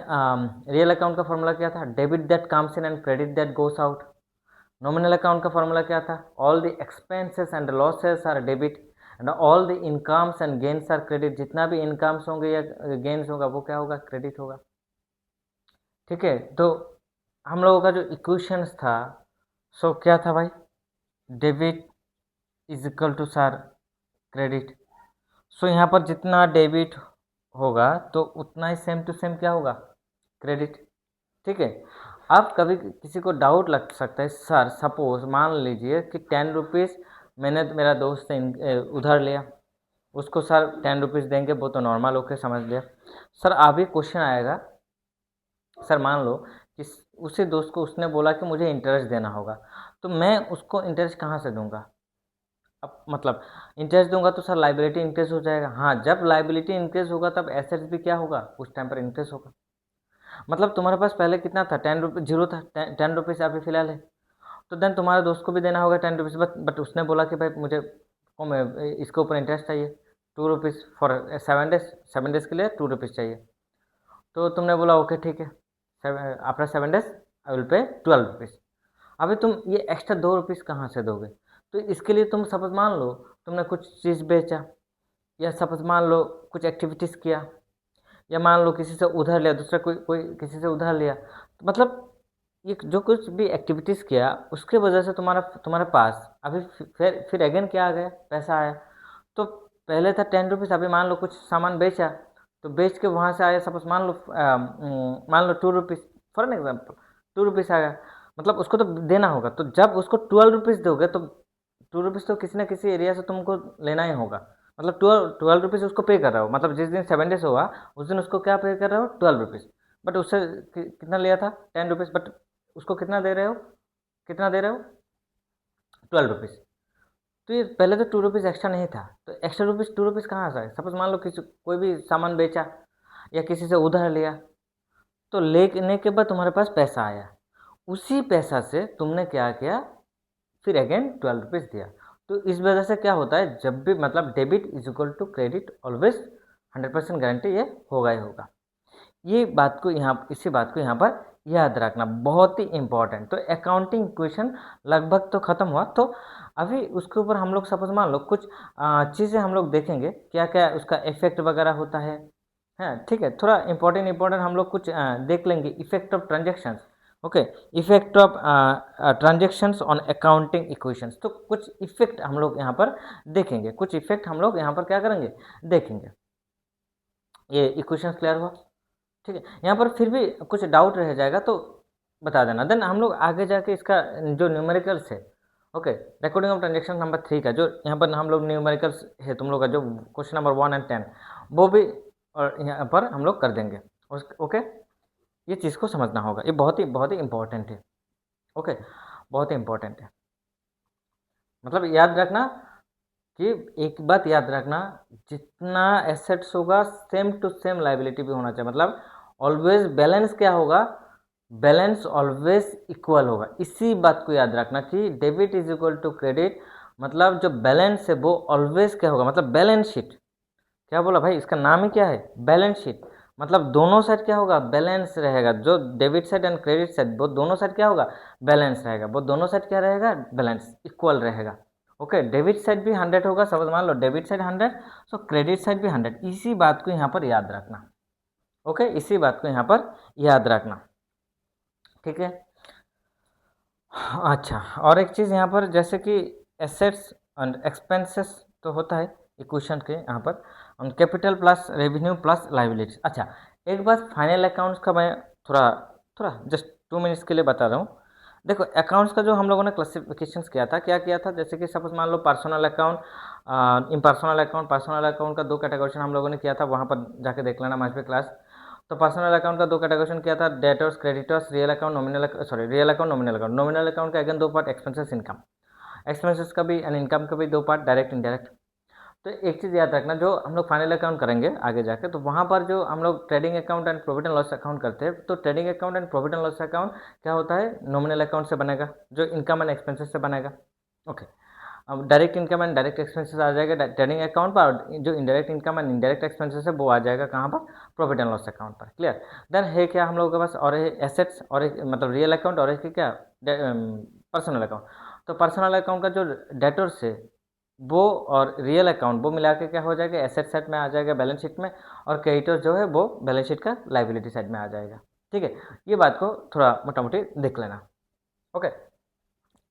real account का फॉर्मूला क्या था, debit that comes in and credit that goes out. Nominal account का formula क्या था, all the expenses and losses are debit and all the incomes and gains are credit. जितना भी incomes होंगे या गेन्स होगा वो क्या होगा, क्रेडिट होगा। ठीक है, तो हम लोगों का जो इक्वेशंस था सो क्या था भाई, debit is equal to sir credit. So यहाँ पर जितना डेबिट होगा तो उतना ही सेम टू सेम क्या होगा, क्रेडिट। ठीक है। अब कभी किसी को डाउट लग सकता है, सर सपोज मान लीजिए कि 10 रुपीज़ मैंने मेरा दोस्त से उधार लिया, उसको सर 10 रुपीज़ देंगे, वो तो नॉर्मल ओके समझ लिया। सर अभी क्वेश्चन आएगा, सर मान लो कि उसी दोस्त को उसने बोला कि मुझे इंटरेस्ट देना होगा, तो मैं उसको इंटरेस्ट कहाँ से दूंगा। अब मतलब इंटरेस्ट दूंगा तो सर लाइबिलिटी इंक्रीज हो जाएगा। हाँ, जब लाइबिलिटी इंक्रीज होगा तब एसेट्स भी क्या होगा, उस टाइम पर इंक्रीज होगा। मतलब तुम्हारे पास पहले कितना था, 10 रुपीज़, जीरो था, 10 रुपीज़ अभी फिलहाल है, तो देन तुम्हारे दोस्त को भी देना होगा 10 रुपीज़। बट उसने बोला कि भाई मुझे इसके ऊपर इंटरेस्ट चाहिए 2 रुपीज़ फॉर 7 डेज, 7 डेज के लिए 2 रुपीज़ चाहिए। तो तुमने बोला ओके ठीक है, after 7 days I will pay 12 rupees. अभी तुम ये एक्स्ट्रा 2 रुपीज़ कहाँ से दोगे। तो इसके लिए तुम सपोज मान लो तुमने कुछ चीज़ बेचा, या सपोज मान लो कुछ एक्टिविटीज़ किया, या मान लो किसी से उधार लिया, दूसरा कोई कोई किसी से उधार लिया, तो मतलब ये जो कुछ भी एक्टिविटीज़ किया उसके वजह से तुम्हारे पास अभी फिर अगेन क्या आ गया, पैसा आया। तो पहले था 10 रुपीज़, अभी मान लो कुछ सामान बेचा, तो बेच के वहाँ से आया सपोज मान लो 2 rupees, for an example 2 rupees आ गया। मतलब उसको तो देना होगा, तो जब उसको 12 रुपीज़ दोगे तो 2 रुपीज़ तो किसी ना किसी एरिया से तुमको लेना ही होगा। मतलब 12 रुपीज़ उसको पे कर रहे हो, मतलब जिस दिन 7 डेज होगा उस दिन उसको क्या पे कर रहे हो, 12 रुपीज़। बट उससे कितना लिया था, 10 रुपीज़, बट उसको कितना दे रहे हो, कितना दे रहे हो, ₹12। तो ये पहले तो ₹2 एक्स्ट्रा नहीं था, तो एक्स्ट्रा ₹2 कहाँ से आए? सपोज मान लो किसी कोई भी सामान बेचा या किसी से उधार लिया, तो लेने के बाद तुम्हारे पास पैसा आया, उसी पैसा से तुमने क्या किया, फिर अगेन ₹12 दिया। तो इस वजह से क्या होता है, जब भी मतलब debit is equal to credit always 100% guarantee ये होगा ही होगा। ये बात को यहाँ इसी बात को यहाँ पर याद रखना बहुत ही इम्पोर्टेंट। तो अकाउंटिंग इक्वेशन लगभग तो ख़त्म हुआ, तो अभी उसके ऊपर हम लोग सपोज मान लो कुछ चीज़ें हम लोग देखेंगे, क्या क्या उसका इफेक्ट वगैरह होता है। हाँ ठीक है, थोड़ा इम्पोर्टेंट हम लोग कुछ देख लेंगे। Effect of transactions, okay, effect of transactions on accounting equations. तो कुछ इफेक्ट हम लोग यहाँ पर देखेंगे, कुछ इफेक्ट हम लोग यहाँ पर क्या करेंगे, देखेंगे। ये इक्वेशंस क्लियर हुआ? ठीक है, यहाँ पर फिर भी कुछ डाउट रह जाएगा तो बता देना, देन हम लोग आगे जाके इसका जो न्यूमेरिकल्स है, okay, recording of transaction number 3 का जो यहाँ पर हम लोग न्यूमेरिकल्स है तुम लोग का, जो क्वेश्चन नंबर 1 और 10, वो भी और यहाँ पर हम लोग कर देंगे। ओके, ये चीज़ को समझना होगा, ये बहुत ही इंपॉर्टेंट है। ओके, बहुत ही इंपॉर्टेंट है। मतलब याद रखना कि एक बात याद रखना, जितना एसेट्स होगा सेम टू सेम लाइबिलिटी भी होना चाहिए। मतलब ऑलवेज बैलेंस क्या होगा, बैलेंस ऑलवेज इक्वल होगा। इसी बात को याद रखना कि debit is equal to credit, मतलब जो बैलेंस है वो ऑलवेज क्या होगा, मतलब बैलेंस शीट। क्या बोला भाई, इसका नाम ही क्या है, बैलेंस शीट। मतलब दोनों साइड क्या होगा, बैलेंस रहेगा। जो debit side and credit side, वो दोनों साइड क्या होगा, बैलेंस रहेगा। वो दोनों साइड क्या रहेगा, बैलेंस इक्वल रहेगा। ओके, डेबिट साइड भी 100 होगा, सपोज मान लो debit side 100, so credit side भी 100। इसी बात को यहाँ पर याद रखना। ओके, इसी बात को यहाँ पर याद रखना, ठीक है। अच्छा, और एक चीज़ यहाँ पर, जैसे कि एसेट्स एंड एक्सपेंसेस तो होता है इक्वेशन के यहाँ पर, capital plus revenue plus liabilities. अच्छा, एक बात फाइनल अकाउंट्स का मैं थोड़ा थोड़ा जस्ट 2 मिनट्स के लिए बता रहा हूँ। देखो, अकाउंट्स का जो हम लोगों ने क्लासिफिकेशन किया था, क्या किया था, जैसे कि सपोज मान लो पर्सनल अकाउंट, पर्सनल अकाउंट का 2 कैटेगोरी हम लोगों ने किया था, वहाँ पर जाके देख लेना मैच पे क्लास। तो पर्सनल अकाउंट का 2 कैटेगरी किया था, debtors creditors, real account real account nominal account. Nominal account का again 2 part, expenses income, expenses का भी एंड इनकम का भी 2 पार्ट, डायरेक्ट इनडायरेक्ट। तो एक चीज़ याद रखना, जो हम लोग फाइनल अकाउंट करेंगे आगे जाके, तो वहाँ पर जो हम लोग trading account and profit and loss account करते हैं, तो trading account and profit and loss account क्या होता है, नॉमिनल अकाउंट से बनेगा, जो इनकम एंड एक्सपेंसेस से बनेगा। ओके, अब direct income and direct expenses आ जाएगा ट्रेडिंग अकाउंट पर, और जो indirect income and indirect expenses है वो आ जाएगा कहाँ पर, प्रॉफिट एंड लॉस अकाउंट पर। क्लियर? देन है क्या हम लोगों के पास, और एसेट्स, और एक मतलब रियल अकाउंट, और एक क्या, पर्सनल अकाउंट। तो पर्सनल अकाउंट का जो डेटर्स है वो और रियल अकाउंट वो मिला के क्या हो जाएगा, एसेट साइड में आ जाएगा बैलेंस शीट में, और क्रेडिटर्स जो है वो बैलेंस शीट का लाइबिलिटी साइड में आ जाएगा। ठीक है, ये बात को थोड़ा मोटा मोटी देख लेना। ओके,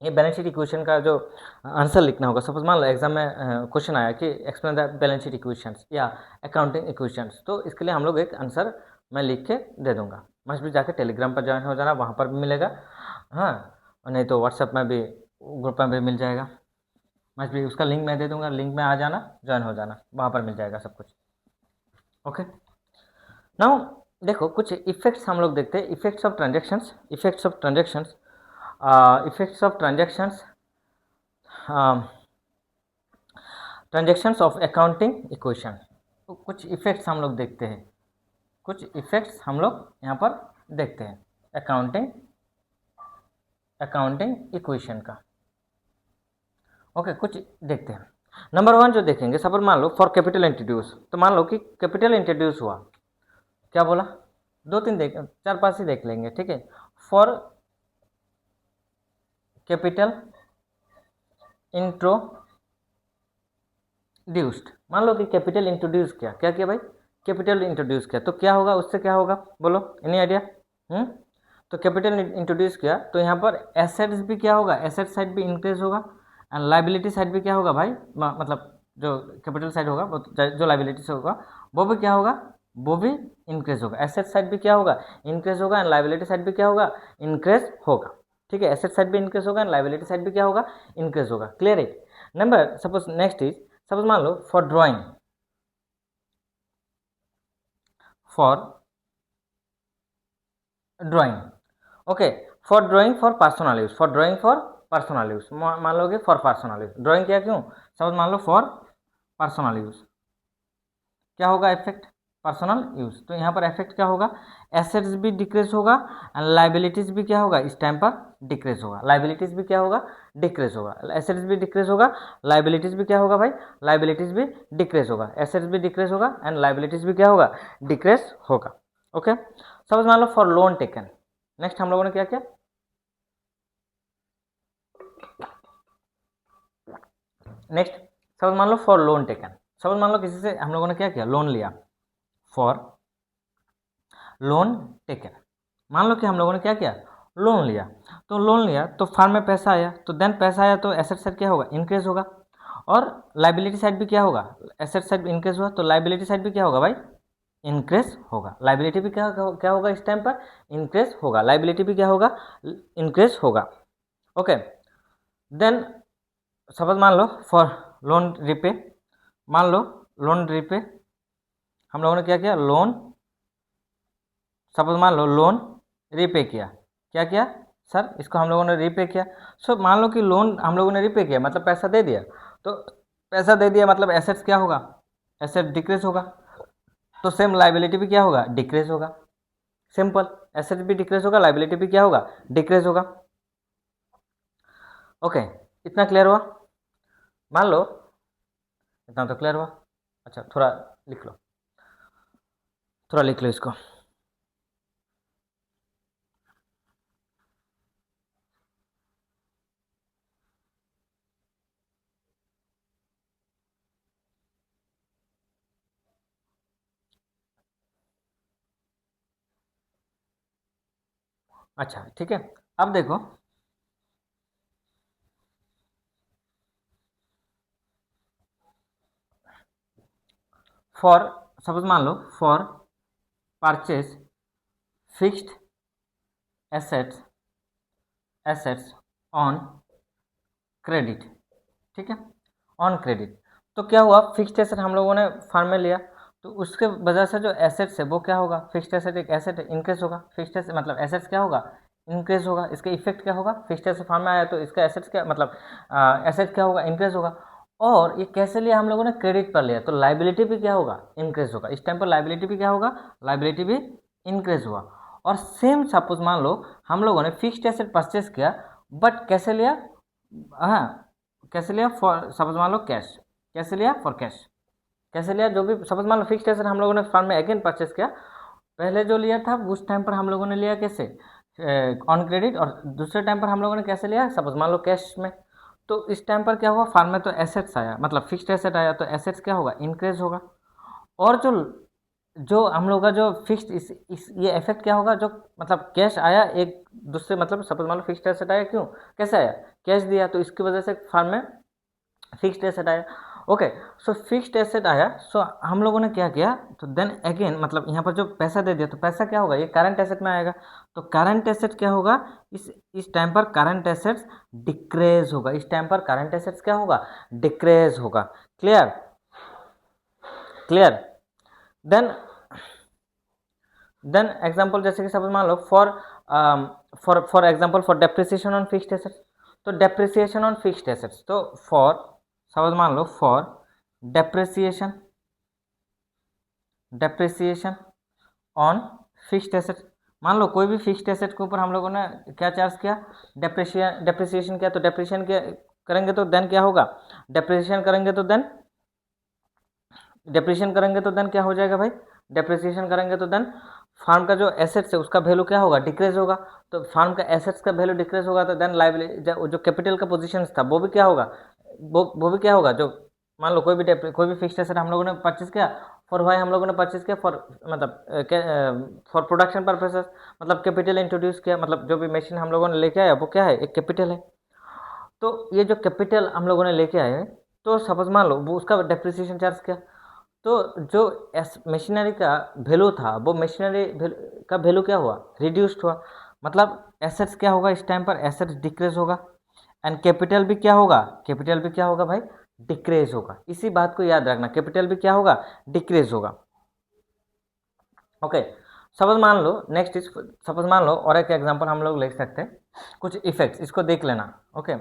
ये बैलेंस शीट इक्वेशन का जो आंसर लिखना होगा, सपोज मान लो एग्जाम में क्वेश्चन आया कि explain the balance sheet equations या अकाउंटिंग इक्वेशंस, तो इसके लिए हम लोग एक आंसर मैं लिख के दे दूंगा। मस्ट भी जाके टेलीग्राम पर ज्वाइन हो जाना, वहाँ पर भी मिलेगा, हाँ, और नहीं तो व्हाट्सएप में भी, ग्रुप में भी मिल जाएगा। मस्ट भी उसका लिंक मैं दे दूंगा, लिंक में आ जाना, ज्वाइन हो जाना, वहाँ पर मिल जाएगा सब कुछ। ओके, नाउ देखो कुछ इफेक्ट्स हम लोग देखते हैं, effects of transactions, effects of transactions, effects of transactions, transactions of accounting equation. तो कुछ इफेक्ट्स हम लोग देखते हैं, कुछ इफेक्ट्स हम लोग यहाँ पर देखते हैं अकाउंटिंग इक्वेशन का। ओके, कुछ देखते हैं। नंबर 1 जो देखेंगे, सपोज मान लो फॉर कैपिटल इंट्रोड्यूस, तो मान लो कि कैपिटल इंट्रोड्यूस हुआ, क्या बोला, 2-3 देख 4-5 ही देख लेंगे, ठीक है। फॉर कैपिटल इंट्रोड्यूस्ड, मान लो कि कैपिटल इंट्रोड्यूस किया, क्या किया भाई, कैपिटल इंट्रोड्यूस किया, तो क्या होगा, उससे क्या होगा, बोलो, एनी आइडिया? तो कैपिटल इंट्रोड्यूस किया, तो यहाँ पर एसेट्स भी क्या होगा, एसेट साइड भी इंक्रीज होगा, एंड लाइबिलिटी साइड भी क्या होगा भाई, मतलब जो कैपिटल साइड होगा वो, जो लाइबिलिटी से होगा वो भी क्या होगा, वो भी इंक्रीज होगा। एसेट साइड भी क्या होगा, इंक्रीज होगा, एंड लाइबिलिटी साइड भी क्या होगा, इंक्रीज होगा। ठीक है, एसेट साइड भी इंक्रीज होगा एंड लाइबिलिटी साइड भी क्या होगा, इंक्रीज होगा। क्लियर है? Number suppose next is, suppose मान लो for drawing, for drawing, okay, for drawing for personal use, for drawing for personal use, मान लो कि फॉर पर्सनल यूज। ड्राइंग किया क्यों, सपोज मान लो फॉर पर्सनल यूज, क्या होगा इफेक्ट, पर्सनल यूज। तो यहाँ पर इफेक्ट क्या होगा, एसेट्स भी डिक्रीज होगा एंड लाइबिलिटीज भी क्या होगा, इस टाइम पर डिक्रीज होगा। लाइबिलिटीज भी क्या होगा, डिक्रीज होगा। एसेट्स भी डिक्रीज होगा, लाइबिलिटीज भी क्या होगा भाई, लाइबिलिटीज भी डिक्रीज होगा। एसेट्स भी डिक्रीज होगा एंड लाइबिलिटीज भी क्या होगा, डिक्रीज होगा। ओके, सपोज मान लो फॉर लोन टेकन। नेक्स्ट हम लोगों ने क्या किया, नेक्स्ट सपोज मान लो फॉर लोन टेकन। सपोज मान लो किसी से हम लोगों ने क्या किया, लोन लिया। फॉर लोन टेकन, मान लो कि हम लोगों ने क्या किया, लोन लिया। तो लोन लिया तो फार्म में पैसा आया, तो देन पैसा आया तो एसेट साइड क्या होगा, इंक्रीज होगा। और लाइबिलिटी साइड भी क्या होगा, एसेट साइड भी इंक्रीज हुआ तो लाइबिलिटी साइड भी क्या होगा भाई, इंक्रीज होगा। लाइबिलिटी भी क्या होगा इस टाइम पर, इंक्रीज होगा। लाइबिलिटी भी क्या होगा, इंक्रीज होगा। ओके, देन सपोज मान लो फॉर लोन रिपे। मान लो लोन रिपे, हम लोगों ने क्या किया, लोन, सपोज मान लो लोन रीपे किया। क्या किया सर, इसको हम लोगों ने रीपे किया। सो मान लो कि लोन हम लोगों ने रीपे किया मतलब पैसा दे दिया। तो पैसा दे दिया मतलब एसेट्स क्या होगा, एसेट डिक्रीज होगा। तो सेम लाइबिलिटी भी क्या होगा, डिक्रीज होगा। सिंपल, एसेट भी डिक्रीज होगा, लाइबिलिटी भी क्या होगा, डिक्रीज होगा। ओके, इतना क्लियर हुआ। मान लो इतना तो क्लियर हुआ। अच्छा थोड़ा लिख लो, थोड़ा लिख लो इसको। अच्छा ठीक है, अब देखो फॉर, सपोज मान लो for purchase fixed assets, assets on credit. ठीक है, ऑन क्रेडिट। तो क्या हुआ, फिक्स्ड एसेट हम लोगों ने फार्म में लिया, तो उसके वजह से जो एसेट्स है वो क्या होगा, फिक्स्ड एसेट एक एसेट इंक्रीज होगा। फिक्स्ड एसेट मतलब एसेट्स क्या होगा, इंक्रीज होगा। इसका इफेक्ट क्या होगा, फिक्स्ड एसेट फार्म में आया तो इसका एसेट्स क्या मतलब एसेट क्या होगा, इंक्रीज होगा। और ये कैसे लिया हम लोगों ने, क्रेडिट पर लिया, तो लाइबिलिटी भी क्या होगा, इंक्रीज होगा। इस टाइम पर लाइबिलिटी भी क्या होगा, लाइबिलिटी भी इंक्रीज हुआ। और सेम सपोज मान लो हम लोगों ने फिक्स्ड एसेट परचेस किया, बट कैसे लिया, हाँ कैसे लिया, फॉर सपोज मान लो कैश। कैसे लिया, फॉर कैश। कैसे लिया, जो भी सपोज मान लो फिक्स्ड एसेट हम लोगों ने फर्म में अगेन परचेस किया। पहले जो लिया था उस टाइम पर हम लोगों ने लिया कैसे, ऑन क्रेडिट, और दूसरे टाइम पर हम लोगों ने कैसे लिया, सपोज मान लो कैश में। तो इस टाइम पर क्या हुआ, फार्म में तो एसेट्स आया, मतलब फिक्स्ड एसेट आया, तो एसेट्स क्या होगा, इंक्रीज होगा। और जो जो हम लोग का जो फिक्स्ड इस ये इफेक्ट क्या होगा, जो मतलब कैश आया एक दूसरे, मतलब सपोज मान लो फिक्स्ड एसेट आया, क्यों कैसे आया, कैश दिया, तो इसकी वजह से फार्म में फिक्स्ड एसेट आया। ओके, सो फिक्स्ड एसेट आया, सो हम लोगों ने क्या किया, तो देन अगेन मतलब यहाँ पर जो पैसा दे दिया, तो पैसा क्या होगा, ये करंट एसेट में आएगा। तो करंट एसेट क्या होगा, इस टाइम पर करंट एसेट्स डिक्रीज होगा। इस टाइम पर करंट एसेट्स क्या होगा, डिक्रीज होगा। Clear, clear. Then then example जैसे कि सपोज मान लो for example for depreciation on fixed assets. तो डेप्रिसिएशन ऑन फिक्स्ड एसेट्स, तो फॉर सपोज मान लो for depreciation, depreciation on fixed assets. मान लो कोई भी फिक्स्ड एसेट के ऊपर हम लोगों ने क्या चार्ज किया, डेप्रिसिएशन किया। तो डेप्रिसिएशन किया करेंगे तो देन क्या होगा, डेप्रिसिएशन करेंगे तो देन, डेप्रिसिएशन करेंगे तो देन क्या हो जाएगा भाई, डेप्रिसिएशन करेंगे तो देन फार्म का जो एसेट्स है उसका वैल्यू क्या होगा, डिक्रीज होगा। तो फार्म का एसेट्स का वैल्यू डिक्रीज होगा, तो देन लाइबिलिटी जो कैपिटल का पोजीशन था वो भी क्या होगा, वो भी क्या होगा, जो मान लो कोई भी फिक्स्ड एसेट हम लोगों ने परचेज किया, फॉर वाई हम लोगों ने परचेज किया, फॉर मतलब फॉर प्रोडक्शन पर्पसेस, मतलब कैपिटल इंट्रोड्यूस किया, मतलब जो भी मशीन हम लोगों ने लेके आया वो क्या है, एक कैपिटल है। तो ये जो कैपिटल हम लोगों ने लेके आए, तो सपोज मान लो वो उसका डेप्रिसिएशन चार्ज किया, तो जो मशीनरी का वैल्यू था वो मशीनरी का वैल्यू क्या हुआ, रिड्यूस्ड हुआ। मतलब एसेट्स क्या होगा, इस टाइम पर एसेट्स डिक्रीज होगा एंड कैपिटल भी क्या होगा, कैपिटल भी क्या होगा भाई, डिक्रीज होगा। इसी बात को याद रखना, कैपिटल भी क्या होगा, डिक्रीज होगा। ओके, सपोज मान लो नेक्स्ट इज, सपोज मान लो और एक एग्जांपल हम लोग ले सकते हैं। कुछ इफेक्ट्स इसको देख लेना। ओके,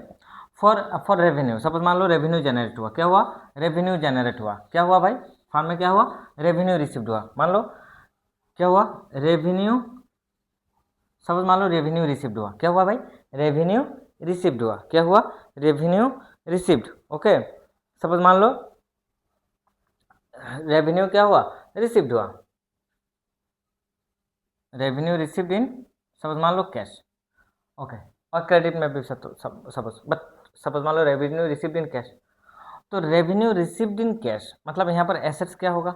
फॉर रेवेन्यू, सपोज मान लो रेवेन्यू जनरेट हुआ, क्या हुआ, रेवेन्यू जनरेट हुआ, क्या हुआ भाई, फॉर्म में क्या हुआ, रेवेन्यू रिसीव्ड हुआ, मान लो क्या हुआ, रेवेन्यू, सपोज मान लो रेवेन्यू रिसीव्ड हुआ, क्या हुआ भाई, रेवेन्यू रिसीव्ड हुआ, क्या हुआ, रेवेन्यू रिसीव्ड। ओके, सपोज मान लो रेवेन्यू क्या हुआ, रिसीव्ड हुआ, रेवेन्यू रिसीव्ड इन, सपोज मान लो कैश। ओके, और क्रेडिट में भी सपोज, बट सपोज मान लो रेवेन्यू रिसीव्ड इन कैश, तो रेवेन्यू रिसीव्ड इन कैश मतलब यहाँ पर एसेट्स क्या होगा,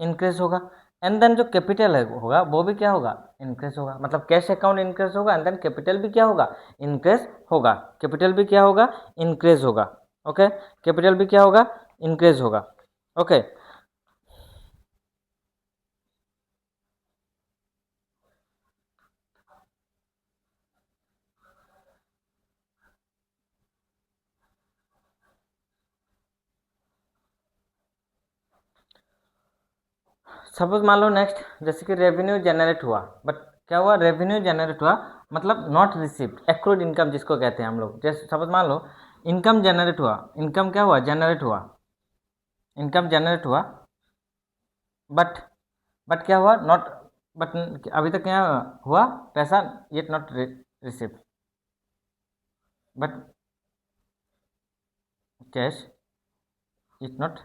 इंक्रीज होगा, एंड देन जो कैपिटल है होगा वो भी क्या होगा, इंक्रीज होगा, मतलब कैश अकाउंट इंक्रीज होगा एंड देन कैपिटल भी क्या होगा, इंक्रीज होगा, कैपिटल भी क्या होगा, इंक्रीज होगा। ओके, कैपिटल भी क्या होगा, इंक्रीज होगा। ओके, सपोज मान लो नेक्स्ट, जैसे कि रेवेन्यू जनरेट हुआ, बट क्या हुआ, रेवेन्यू जनरेट हुआ मतलब नॉट रिसीव्ड, एक्रूड इनकम जिसको कहते हैं हम लोग, जैसे सपोज मान लो इनकम जनरेट हुआ, इनकम क्या हुआ, जनरेट हुआ, इनकम जनरेट हुआ, बट क्या हुआ, नॉट, बट अभी तक क्या हुआ, पैसा yet not received, but cash is not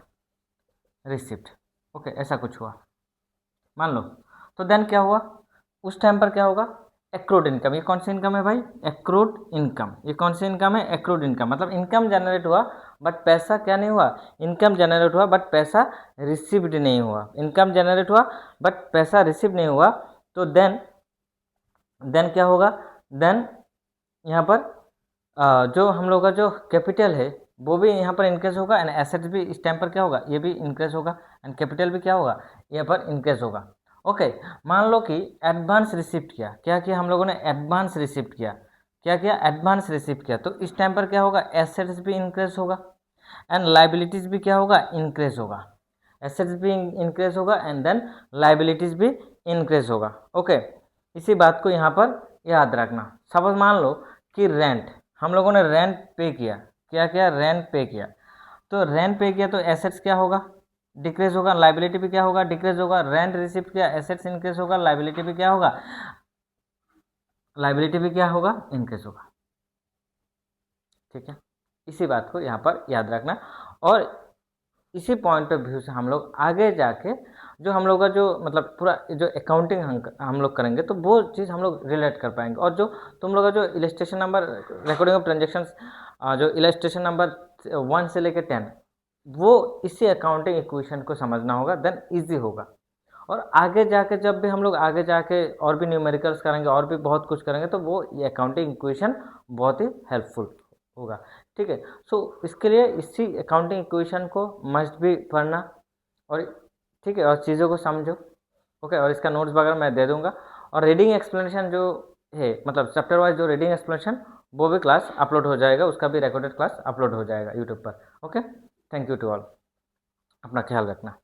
received. Okay, ऐसा कुछ हुआ मान लो, तो देन क्या हुआ, उस टाइम पर क्या होगा, एक्रूड इनकम, ये कौन सी इनकम है भाई, एक्रूड इनकम, ये कौन सी इनकम है, एक्रूड इनकम, मतलब इनकम जनरेट हुआ बट पैसा क्या नहीं हुआ, इनकम जनरेट हुआ बट पैसा रिसीव्ड नहीं हुआ, इनकम जनरेट हुआ बट पैसा रिसीव नहीं हुआ, तो देन क्या होगा, देन यहाँ पर जो हम लोग का जो कैपिटल है वो भी यहाँ पर इंक्रीज होगा एंड एसेट्स भी इस टाइम पर क्या होगा, ये भी इंक्रीज होगा एंड कैपिटल भी क्या होगा, यहाँ पर इंक्रीज होगा। ओके, मान लो कि एडवांस रिसिप्ट किया, क्या किया हम लोगों ने, एडवांस रिसिप्ट किया, क्या किया, एडवांस रिसिप्ट किया, तो इस टाइम पर क्या होगा, एसेट्स भी इंक्रीज होगा एंड लाइबिलिटीज भी क्या होगा, इंक्रीज होगा, एसेट्स भी इंक्रीज होगा एंड देन लाइबिलिटीज भी इंक्रीज होगा। ओके, इसी बात को यहाँ पर याद रखना। सपोज मान लो कि रेंट, हम लोगों ने रेंट पे किया, क्या किया, रेंट पे किया, तो रेंट पे किया तो एसेट्स क्या होगा, डिक्रीज होगा, लाइबिलिटी भी क्या होगा, डिक्रीज होगा, रेंट रिसीव किया, एसेट्स इंक्रीज होगा, लाइबिलिटी भी क्या होगा, लाइबिलिटी भी क्या होगा, इंक्रीज होगा। ठीक है, इसी बात को यहाँ पर याद रखना, और इसी पॉइंट ऑफ व्यू से हम लोग आगे जाके जो हम लोग का जो मतलब पूरा जो अकाउंटिंग हम लोग करेंगे तो वो चीज़ हम लोग रिलेट कर पाएंगे, और जो तुम लोग का जो illustration number, recording of transactions, जो इलस्ट्रेशन नंबर 1 से लेकर 10, वो इसी अकाउंटिंग इक्वेशन को समझना होगा, देन ईजी होगा। और आगे जाके जब भी हम लोग आगे जाके और भी न्यूमेरिकल्स करेंगे और भी बहुत कुछ करेंगे तो वो ये अकाउंटिंग इक्वेशन बहुत ही हेल्पफुल होगा। ठीक है, सो इसके लिए इसी अकाउंटिंग इक्वेशन को मस्ट भी पढ़ना, और ठीक है, और चीज़ों को समझो। ओके, और इसका नोट्स वगैरह मैं दे दूंगा, और रीडिंग एक्सप्लेनेशन जो है मतलब चैप्टर वाइज जो रीडिंग एक्सप्लेनेशन वो भी क्लास अपलोड हो जाएगा, उसका भी रिकॉर्डेड क्लास अपलोड हो जाएगा यूट्यूब पर। Okay, thank you to all, अपना ख्याल रखना।